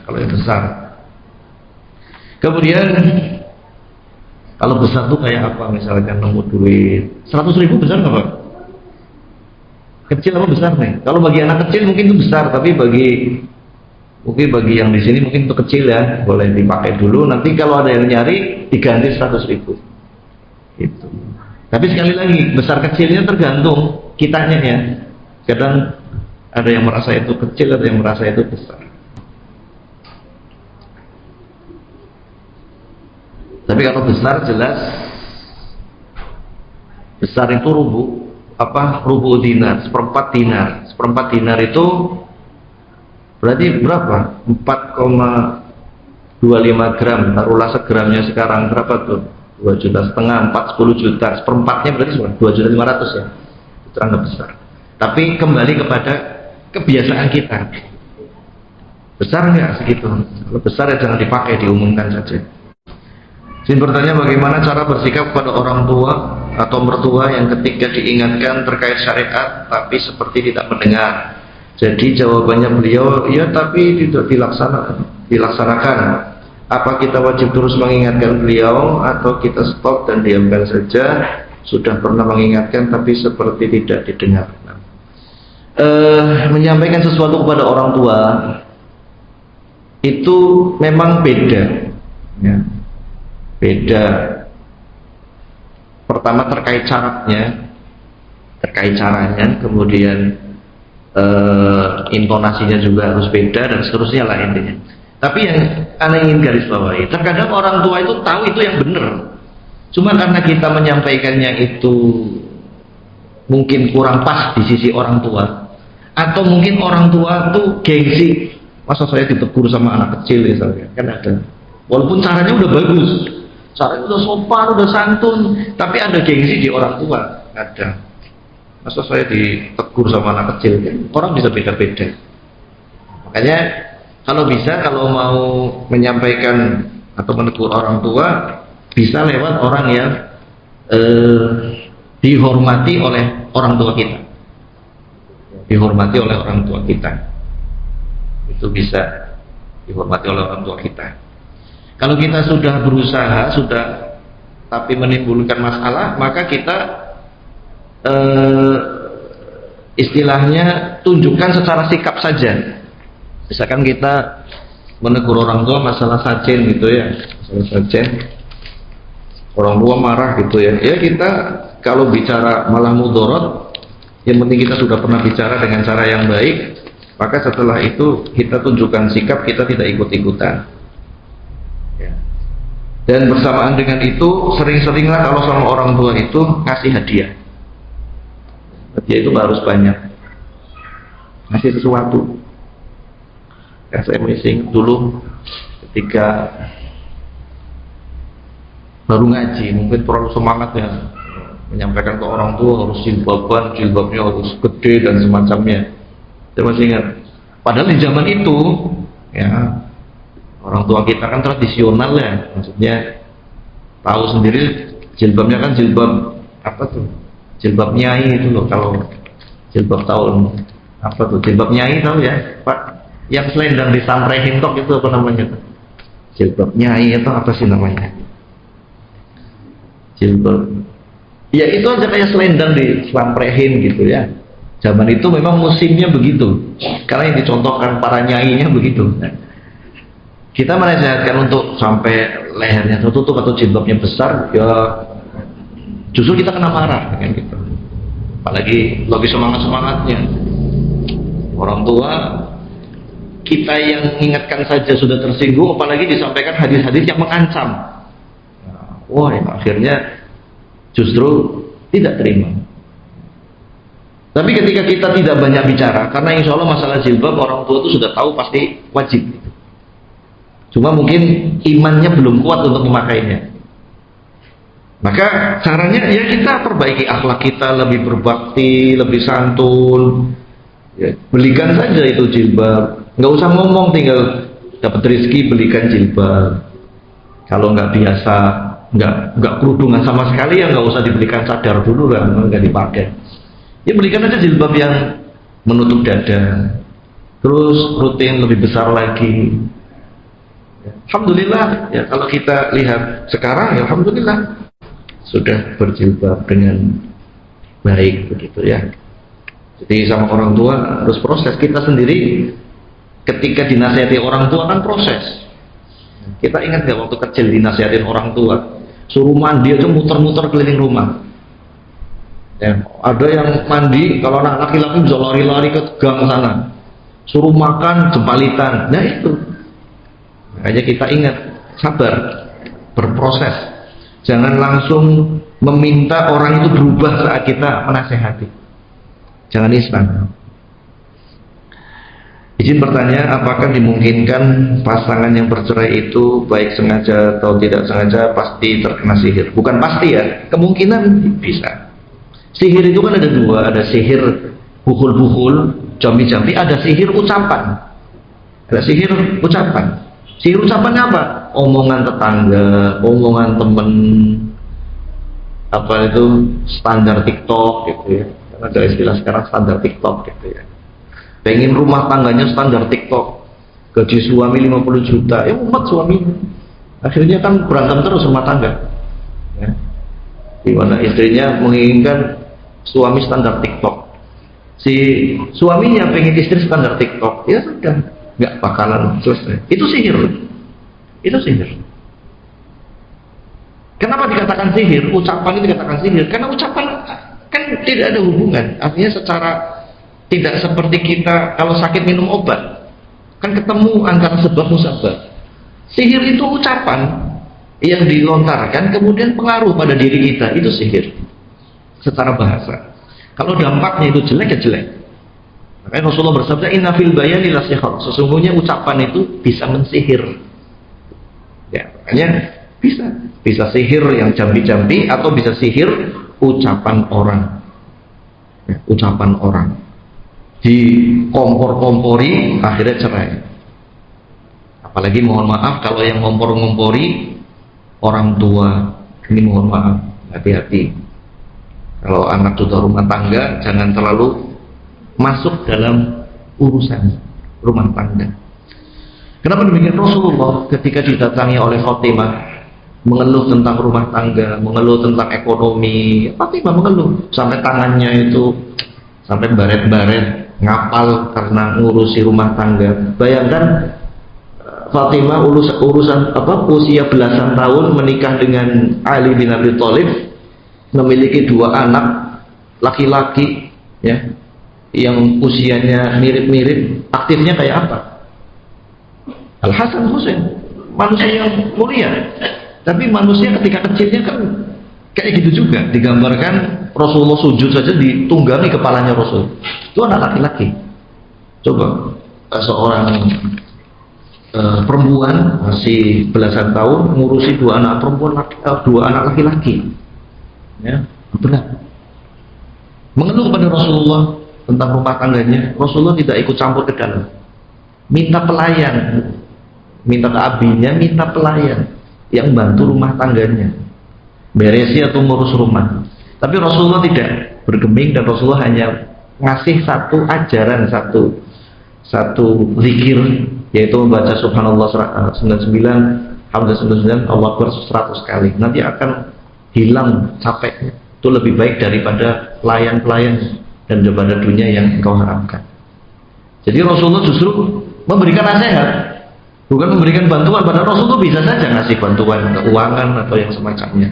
Kalau yang besar. Kemudian kalau besar tuh kayak apa? Misalkan nemu duit 100.000 besar nggak Pak? Kecil apa besar nih? Kalau bagi anak kecil mungkin itu besar, tapi bagi yang di sini mungkin itu kecil ya, boleh dipakai dulu. Nanti kalau ada yang nyari diganti 100.000. Itu. Tapi sekali lagi besar kecilnya tergantung kitanya ya. Kadang ada yang merasa itu kecil, ada yang merasa itu besar. Tapi kalau besar jelas besar itu rubu dinar, seperempat dinar itu berarti berapa? 4,25 gram. Taruhlah segramnya sekarang berapa tuh? 2,5 juta, 10 juta. Seperempatnya berarti 2.500.000 ya. Itu nggak besar. Tapi kembali kepada kebiasaan kita. Besar nggak segitu? Kalau besar ya jangan dipakai, diumumkan saja. Saya bertanya bagaimana cara bersikap kepada orang tua atau mertua yang ketika diingatkan terkait syariat tapi seperti tidak mendengar. Jadi jawabannya beliau, ya tapi tidak dilaksanakan. Apa kita wajib terus mengingatkan beliau atau kita stop dan diamkan saja? Sudah pernah mengingatkan tapi seperti tidak didengar. Menyampaikan sesuatu kepada orang tua itu memang beda ya. Beda. Pertama terkait syaratnya, terkait caranya, kemudian intonasinya juga harus beda dan seterusnya lah intinya. Tapi yang Anda ingin garis bawahi, terkadang orang tua itu tahu itu yang benar, cuma karena kita menyampaikannya itu mungkin kurang pas di sisi orang tua, atau mungkin orang tua itu gengsi, masa saya ditegur sama anak kecil misalnya, kan ada. Walaupun caranya udah bagus, caranya udah sopan, udah santun, tapi ada gengsi di orang tua, ada. Masa saya ditegur sama anak kecil, kan? Orang bisa beda-beda. Makanya kalau bisa, kalau mau menyampaikan atau menegur orang tua, bisa lewat orang yang dihormati oleh orang tua kita. Dihormati oleh orang tua kita. Itu bisa dihormati oleh orang tua kita. Kalau kita sudah berusaha, tapi menimbulkan masalah, maka kita istilahnya tunjukkan secara sikap saja. Misalkan kita menegur orang tua masalah sajen gitu ya, masalah sajen, orang tua marah gitu ya. Ya kita kalau bicara malah mudorot, yang penting kita sudah pernah bicara dengan cara yang baik, maka setelah itu kita tunjukkan sikap, kita tidak ikut-ikutan. Ya. Dan bersamaan dengan itu sering-seringlah kalau sama orang tua itu ngasih hadiah. Hadiah itu harus banyak, ngasih sesuatu. Ya, saya masih dulu ketika baru ngaji, mungkin terlalu semangat ya menyampaikan ke orang tua harus jilbabnya harus gede dan semacamnya. Saya masih ingat. Padahal di zaman itu, ya orang tua kita kan tradisional ya, maksudnya tahu sendiri jilbabnya kan jilbab apa tuh? Jilbab nyai itu loh, kalau jilbab tahun apa tuh? Jilbab nyai tahu ya, Pak? Yang selendang disamprehin tok itu apa namanya? Jilbab nyai atau apa sih namanya? Jilbab. Ya itu aja kayak selendang disamprehin gitu ya. Zaman itu memang musimnya begitu. Karena yang dicontohkan para nyainya begitu. Kita menasihatkan untuk sampai lehernya tertutup atau jilbabnya besar, ya justru kita kena marah kan gitu. Apalagi lagi semangat-semangatnya orang tua, kita yang ingatkan saja sudah tersinggung, apalagi disampaikan hadis-hadis yang mengancam. Wah, akhirnya justru tidak terima. Tapi ketika kita tidak banyak bicara, karena insya Allah masalah jilbab orang tua itu sudah tahu pasti wajib. Cuma mungkin imannya belum kuat untuk memakainya. Maka caranya ya kita perbaiki akhlak kita, lebih berbakti, lebih santun. Ya, belikan saja itu jilbab. Nggak usah ngomong, tinggal dapat rezeki belikan jilbab. Kalau nggak biasa, nggak kerudungan sama sekali, ya nggak usah dibelikan cadar dulu lah, nggak dipakai. Ya belikan aja jilbab yang menutup dada. Terus rutin lebih besar lagi. Alhamdulillah ya, kalau kita lihat sekarang ya alhamdulillah sudah berjilbab dengan baik begitu ya. Jadi sama orang tua harus proses. Kita sendiri ketika dinasihati orang tua kan proses. Kita ingat gak waktu kecil dinasihatin orang tua, suruh mandi aja muter-muter keliling rumah ya, ada yang mandi kalau anak laki-laki bisa lari-lari ke gang sana, suruh makan jempalitan. Nah itu makanya kita ingat, sabar, berproses. Jangan langsung meminta orang itu berubah saat kita menasehati. Jangan instan. Izin bertanya, apakah dimungkinkan pasangan yang bercerai itu baik sengaja atau tidak sengaja pasti terkena sihir? Bukan pasti ya, kemungkinan bisa. Sihir itu kan ada dua, ada sihir buhul-buhul, jambi-jambi, ada sihir ucapan. Ada sihir ucapan. Sihir ucapannya apa? Omongan tetangga, omongan temen, apa itu standar TikTok gitu ya. Ada istilah sekarang standar TikTok gitu ya. Pengen rumah tangganya standar TikTok, gaji suami 50 juta, ya umat suaminya. Akhirnya kan berantem terus rumah tangga. Ya. Dimana istrinya menginginkan suami standar TikTok, si suaminya pengen istri standar TikTok, ya sudah, nggak bakalan selesai. Itu sihir. Itu sihir. Kenapa dikatakan sihir? Ucapan itu dikatakan sihir karena ucapan kan tidak ada hubungan. Artinya secara tidak seperti kita kalau sakit minum obat, kan ketemu antara sebab musabab. Sihir itu ucapan yang dilontarkan kemudian pengaruh pada diri kita, itu sihir secara bahasa. Kalau dampaknya itu jelek ya jelek. Makanya Rasulullah bersabda, inna fil bayani la sihr. Sesungguhnya ucapan itu bisa mensihir. Ya, makanya bisa sihir yang jambi-jambi atau bisa sihir ucapan orang. Ya, ucapan orang dikompor-kompori akhirnya cerai. Apalagi mohon maaf kalau yang ngompor-ngompori orang tua, ini mohon maaf, hati-hati. Kalau anak sudah rumah tangga jangan terlalu masuk dalam urusan rumah tangga. Kenapa demikian? Rasulullah ketika didatangi oleh Fatimah mengeluh tentang rumah tangga, mengeluh tentang ekonomi, Fatimah mengeluh sampai tangannya itu sampai baret-baret, ngapal karena ngurusi rumah tangga. Bayangkan Fatimah urusan usia belasan tahun menikah dengan Ali bin Abi Thalib, memiliki dua anak laki-laki ya, yang usianya mirip-mirip, aktifnya kayak apa? Al-Hasan Husain, manusia yang mulia, tapi manusia ketika kecilnya kan kayak gitu juga. Digambarkan Rasulullah sujud saja ditunggangi kepalanya Rasul. Itu anak laki-laki. Coba seorang perempuan masih belasan tahun ngurusi dua anak perempuan, dua anak laki-laki. Ya, benar. Mengeluh kepada Rasulullah tentang rumah tangganya, Rasulullah tidak ikut campur ke dalam. Minta pelayan, minta ke abinya, minta pelayan yang bantu rumah tangganya, beresi atau ngurus rumah. Tapi Rasulullah tidak bergeming dan Rasulullah hanya ngasih satu ajaran, satu zikir, yaitu membaca subhanallah 99, alhamdulillah 99, Allah Akbar 100 kali. Nanti akan hilang capeknya. Itu lebih baik daripada pelayan-pelayan dan daripada dunia yang engkau harapkan. Jadi Rasulullah justru memberikan nasihat, bukan memberikan bantuan. Padahal Rasulullah bisa saja ngasih bantuan keuangan atau yang semacamnya.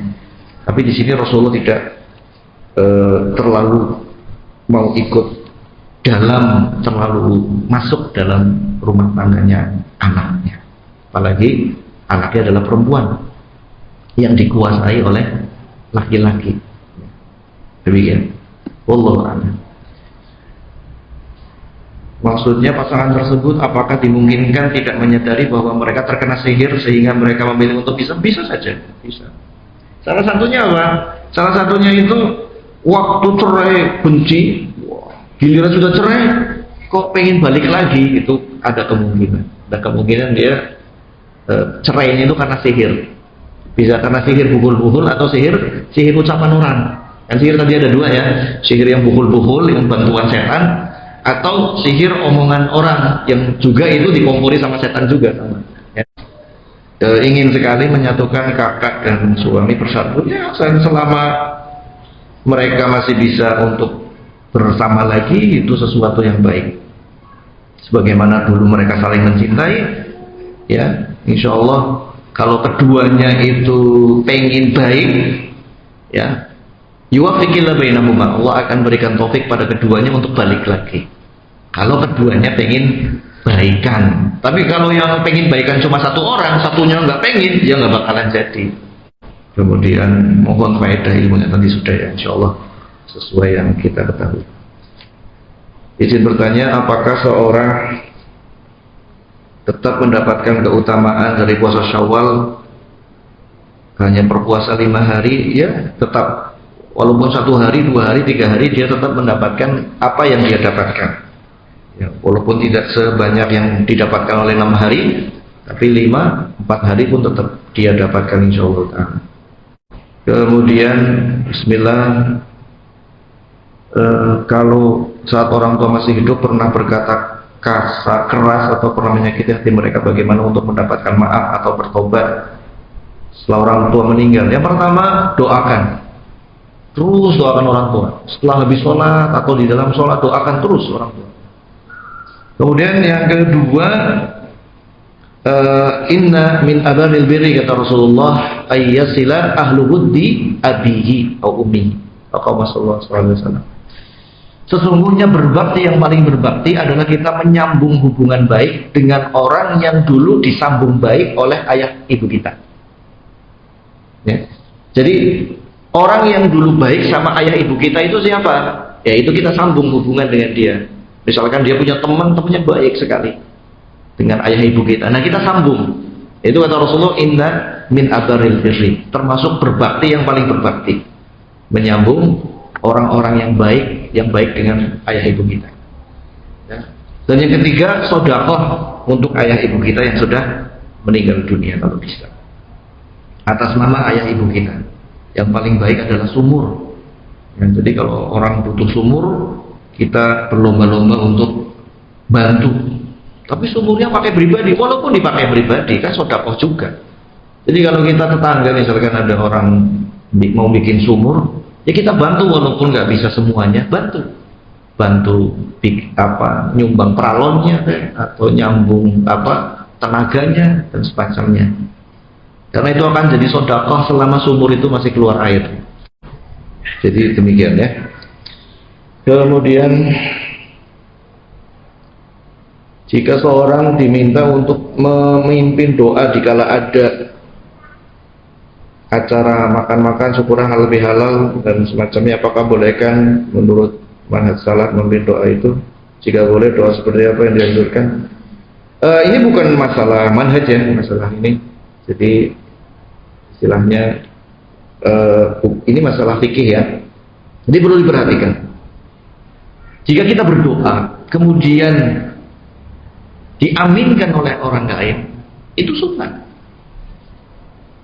Tapi di sini Rasulullah tidak terlalu mau ikut dalam, terlalu masuk dalam rumah tangganya anaknya. Apalagi anaknya adalah perempuan yang dikuasai oleh laki-laki. Demikian. Wallahu a'lam. Maksudnya pasangan tersebut apakah dimungkinkan tidak menyadari bahwa mereka terkena sihir sehingga mereka memilih untuk bisa saja, bisa. Salah satunya apa? Salah satunya itu waktu cerai benci, giliran sudah cerai kok pengen balik lagi, itu ada kemungkinan. Ada kemungkinan dia cerainya itu karena sihir. Bisa karena sihir buhul-buhul atau sihir ucapan orang. Kan sihir tadi ada dua ya, sihir yang buhul-buhul yang bantuan setan, atau sihir omongan orang yang juga itu dikompori sama setan juga sama. Ya. Ingin sekali menyatukan kakak dan suami bersatu, ya selama mereka masih bisa untuk bersama lagi, itu sesuatu yang baik. Sebagaimana dulu mereka saling mencintai, ya insya Allah kalau keduanya itu pengen baik, ya yuwafiqillah bainahuma, Allah akan berikan taufik pada keduanya untuk balik lagi. Kalau keduanya pengen baikan. Tapi kalau yang pengen baikan cuma satu orang, satunya nggak pengen, ya nggak bakalan jadi. Kemudian mohon faedah ilmunya tadi sudah ya, insya Allah sesuai yang kita ketahui. Izin bertanya, apakah seorang tetap mendapatkan keutamaan dari puasa Syawal hanya berpuasa 5 hari? Ya tetap, walaupun 1 hari, 2 hari, 3 hari, dia tetap mendapatkan apa yang dia dapatkan. Ya, walaupun tidak sebanyak yang didapatkan oleh 6 hari, tapi 5, 4 hari pun tetap dia dapatkan insya Allah. Kemudian Bismillah, kalau saat orang tua masih hidup pernah berkata kasar, keras, atau pernah menyakiti hati mereka, bagaimana untuk mendapatkan maaf atau bertobat setelah orang tua meninggal? Yang pertama, doakan, terus doakan orang tua. Setelah habis sholat atau di dalam sholat, doakan terus orang tua. Kemudian yang kedua, inna min abaril birri, kata Rasulullah, ayyasila ahlu wuddi abihi atau ummihi, atau Rasulullah SAW. Sesungguhnya berbakti yang paling berbakti adalah kita menyambung hubungan baik dengan orang yang dulu disambung baik oleh ayah ibu kita. Ya. Jadi orang yang dulu baik sama ayah ibu kita itu siapa? Ya itu kita sambung hubungan dengan dia. Misalkan dia punya teman-temannya baik sekali dengan ayah ibu kita, nah kita sambung. Itu kata Rasulullah, inna min abaril birri, termasuk berbakti yang paling berbakti, menyambung orang-orang yang baik dengan ayah ibu kita. Ya. Dan yang ketiga, sedekah untuk ayah ibu kita yang sudah meninggal dunia kalau bisa, atas nama ayah ibu kita. Yang paling baik adalah sumur. Ya, jadi kalau orang butuh sumur, kita berlomba-lomba untuk bantu. Tapi sumurnya pakai pribadi, walaupun dipakai pribadi kan sedekah juga. Jadi kalau kita tetangga misalkan ada orang mau bikin sumur, ya kita bantu walaupun nggak bisa semuanya, bantu nyumbang pralonnya atau nyambung tenaganya dan semacamnya. Karena itu akan jadi sedekah selama sumur itu masih keluar air. Jadi demikian ya. Kemudian jika seorang diminta untuk memimpin doa dikala ada acara makan-makan syukuran halal bihalal dan semacamnya, apakah bolehkan menurut manhaj salaf memimpin doa itu? Jika boleh, doa seperti apa yang dianjurkan? Ini bukan masalah manhaj ya, masalah ini. Jadi istilahnya ini masalah fikih ya. Jadi perlu diperhatikan. Jika kita berdoa kemudian diaminkan oleh orang lain, itu sunnah.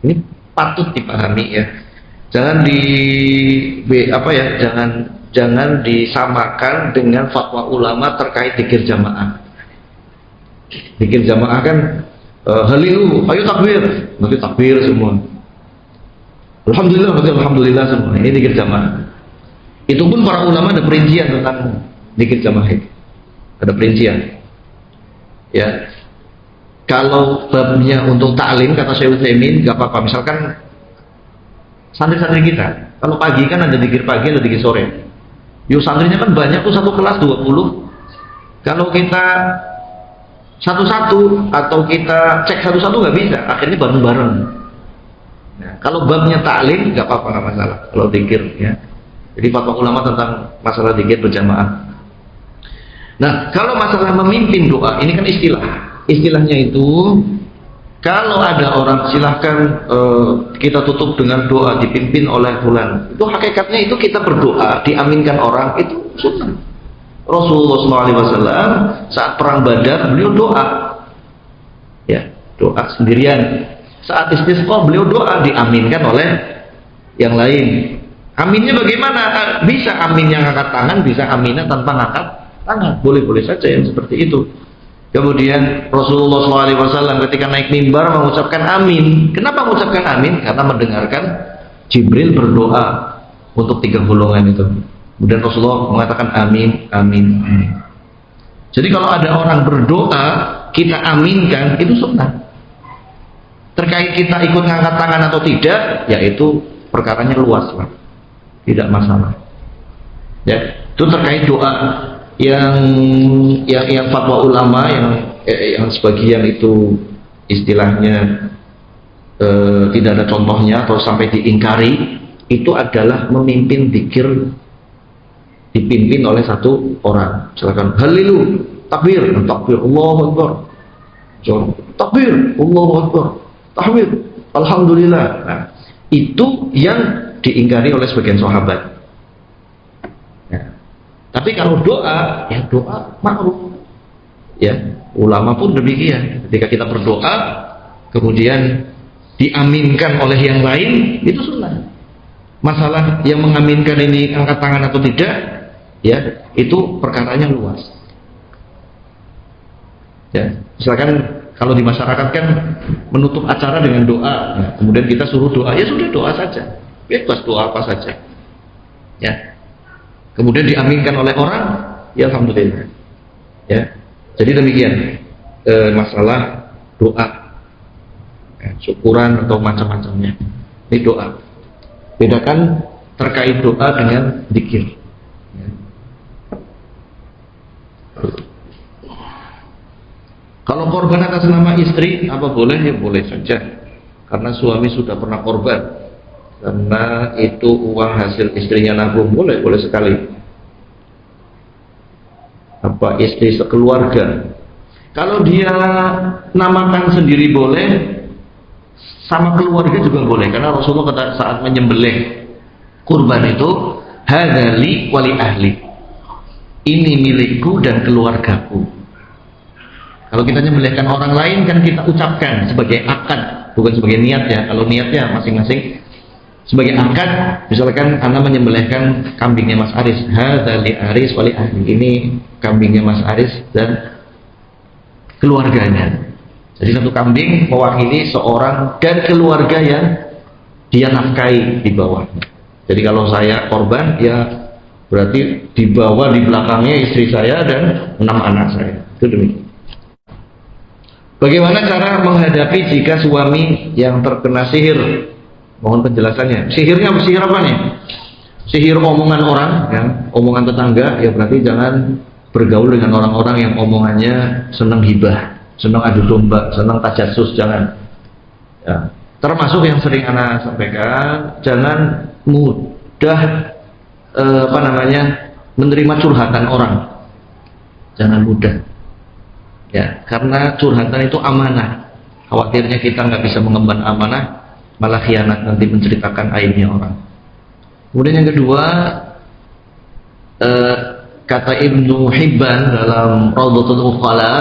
Ini patut dipahami ya. Jangan jangan disamakan dengan fatwa ulama terkait dzikir jamaah. Dzikir jamaah kan halilu, ayo takbir, nanti takbir semua. Alhamdulillah, nanti alhamdulillah semua. Ini dzikir jamaah. Itu pun para ulama ada perincian tentang dzikir jamaah. Ada perincian. Ya. Kalau babnya untuk taklim, kata Syekh Utsaimin, enggak apa-apa. Misalkan santri-santri kita, kalau pagi kan ada dzikir pagi, ada dzikir sore. Yuk santrinya kan banyak tuh, satu kelas 20. Kalau kita satu-satu atau kita cek satu-satu nggak bisa, akhirnya bareng-bareng. Nah, kalau babnya taklim nggak apa-apa, nggak masalah. Kalau dzikir ya. Jadi fatwa ulama tentang masalah dzikir berjamaah. Nah, kalau masalah memimpin doa, ini kan istilahnya itu Kalau ada orang silahkan kita tutup dengan doa dipimpin oleh fulan. Itu hakikatnya itu kita berdoa diaminkan orang itu sunnah. Rasulullah SAW saat perang Badar beliau doa, ya doa sendirian. Saat istisqa beliau doa diaminkan oleh yang lain. Aminnya bagaimana? Bisa aminnya ngangkat tangan, bisa aminnya tanpa ngangkat tangan. Boleh-boleh saja yang seperti itu. Kemudian Rasulullah SAW ketika naik mimbar mengucapkan amin. Kenapa mengucapkan amin? Karena mendengarkan Jibril berdoa untuk 3 golongan itu. Kemudian Rasulullah mengatakan amin, amin, amin. Jadi kalau ada orang berdoa, kita aminkan, itu sunnah. Terkait kita ikut ngangkat tangan atau tidak, yaitu perkaranya luas, Pak. Tidak masalah. Ya, itu terkait doa. Yang fatwa ulama yang sebagian itu istilahnya tidak ada contohnya atau sampai diingkari, itu adalah memimpin zikir dipimpin oleh satu orang. Silakan halilu takbir, takbir Allahu Akbar, takbir Allahu Akbar, takbir alhamdulillah. Nah, itu yang diingkari oleh sebagian sahabat. Tapi kalau doa, ya doa ma'ruf. Ya, ulama pun demikian. Ketika kita berdoa, kemudian diaminkan oleh yang lain, itu sunnah. Masalah yang mengaminkan ini angkat tangan atau tidak, ya itu perkaranya luas. Ya, misalkan kalau di masyarakat kan menutup acara dengan doa, nah, kemudian kita suruh doa, ya sudah doa saja, bebas doa apa saja. Ya. Kemudian diaminkan oleh orang, ya alhamdulillah. Ya, jadi demikian masalah doa, ya, syukuran atau macam-macamnya. Ini doa. Bedakan terkait doa dengan zikir. Ya. Kalau korban atas nama istri, apa boleh? Ya boleh saja. Karena suami sudah pernah korban. Karena itu uang hasil istrinya nabung, boleh sekali. Apa istri sekeluarga. Kalau dia namakan sendiri boleh, sama keluarga juga boleh. Karena Rasulullah kata saat menyembelih kurban itu, hadzali wali ahli. Ini milikku dan keluargaku. Kalau kita menyembelihkan orang lain kan kita ucapkan sebagai akad, bukan sebagai niat ya. Kalau niatnya masing-masing sebagai akad, misalkan Anda menyembelihkan kambingnya Mas Aris, hadzali Aris wali ahli, ini kambingnya Mas Aris dan keluarganya. Jadi satu kambing mewakili seorang dan keluarga yang dia nafkahi di bawahnya. Jadi kalau saya korban, ya berarti di bawah, di belakangnya istri saya dan 6 anak saya. Itu demikian. Bagaimana cara menghadapi jika suami yang terkena sihir? Mohon penjelasannya. Sihirnya sihir apa nih? Sihir omongan orang, ya, omongan tetangga, ya berarti jangan bergaul dengan orang-orang yang omongannya senang hibah, senang adu domba, senang tajassus, jangan. Ya. Termasuk yang sering anak sampaikan, jangan mudah menerima curhatan orang. Jangan mudah. Ya, karena curhatan itu amanah. Khawatirnya kita nggak bisa mengemban amanah, malah khianat nanti menceritakan aibnya orang. Kemudian yang kedua, kata Ibnu Hibban dalam Rawdatul Uqala,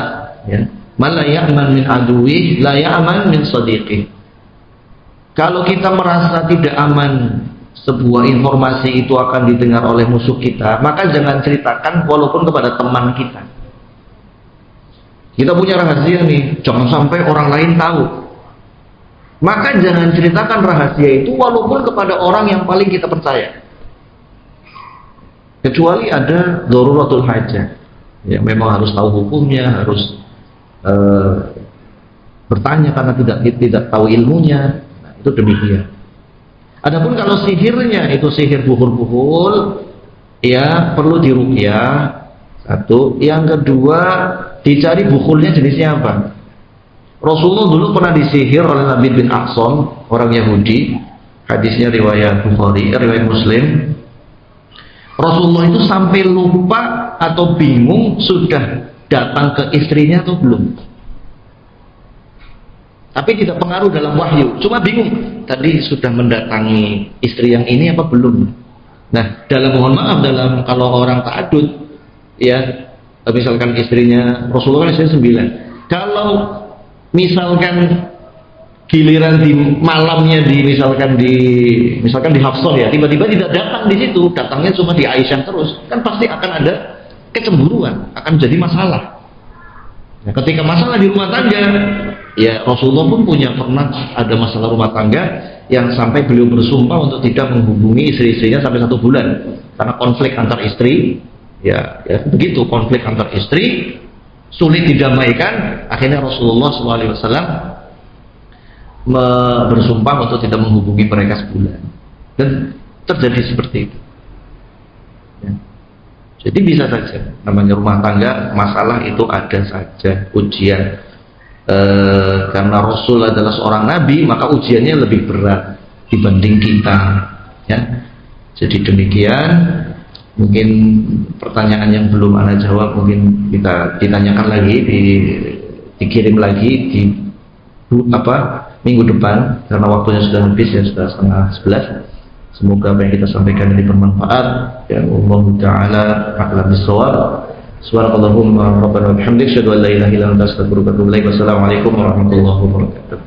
ya, man la ya'man min aduwih la ya'man min sadiqih. Kalau kita merasa tidak aman sebuah informasi itu akan didengar oleh musuh kita, maka jangan ceritakan walaupun kepada teman kita. Kita punya rahasia nih, jangan sampai orang lain tahu. Maka jangan ceritakan rahasia itu walaupun kepada orang yang paling kita percaya. Kecuali ada daruratul hajah. Ya, memang harus tahu hukumnya, harus bertanya karena tidak tahu ilmunya. Nah, itu demikian. Adapun kalau sihirnya itu sihir buhul-buhul, ya perlu diruqyah. Satu, yang kedua dicari bukulnya jenisnya apa. Rasulullah dulu pernah disihir oleh Nabi bin Aqsam, orang Yahudi. Hadisnya riwayat Bukhari, riwayat Muslim. Rasulullah itu sampai lupa atau bingung sudah datang ke istrinya atau belum. tapi tidak pengaruh dalam wahyu. Cuma bingung, tadi sudah mendatangi istri yang ini apa belum? Nah, dalam mohon maaf, dalam kalau orang ta'adud, ya, misalkan istrinya Rasulullah istrinya 9. Kalau misalkan giliran di malamnya misalkan di Hafsah ya, tiba-tiba tidak datang di situ, datangnya cuma di Aisyah terus, kan pasti akan ada kecemburuan, akan jadi masalah. Nah, ketika masalah di rumah tangga, ya Rasulullah pun pernah ada masalah rumah tangga yang sampai beliau bersumpah untuk tidak menghubungi istri-istrinya sampai 1 bulan karena konflik antar istri, ya begitu, konflik antar istri sulit didamaikan. Akhirnya Rasulullah SAW bersumpah untuk tidak menghubungi mereka sebulan, dan terjadi seperti itu. Ya. Jadi bisa saja, namanya rumah tangga, masalah itu ada saja, ujian. Karena Rasul adalah seorang nabi, maka ujiannya lebih berat dibanding kita. Ya. Jadi demikian. Mungkin pertanyaan yang belum Anda jawab mungkin kita ditanyakan lagi, dikirim lagi di minggu depan, karena waktunya sudah habis ya, sudah 10:30. Semoga apa yang kita sampaikan ini bermanfaat. Ya Allah Ta'ala a'lam bis-shawab. Subhanakallahumma rabbana wa bihamdika asyhadu an la ilaha illa anta astaghfiruka wa atubu ilaik. Wassalamualaikum warahmatullahi wabarakatuh.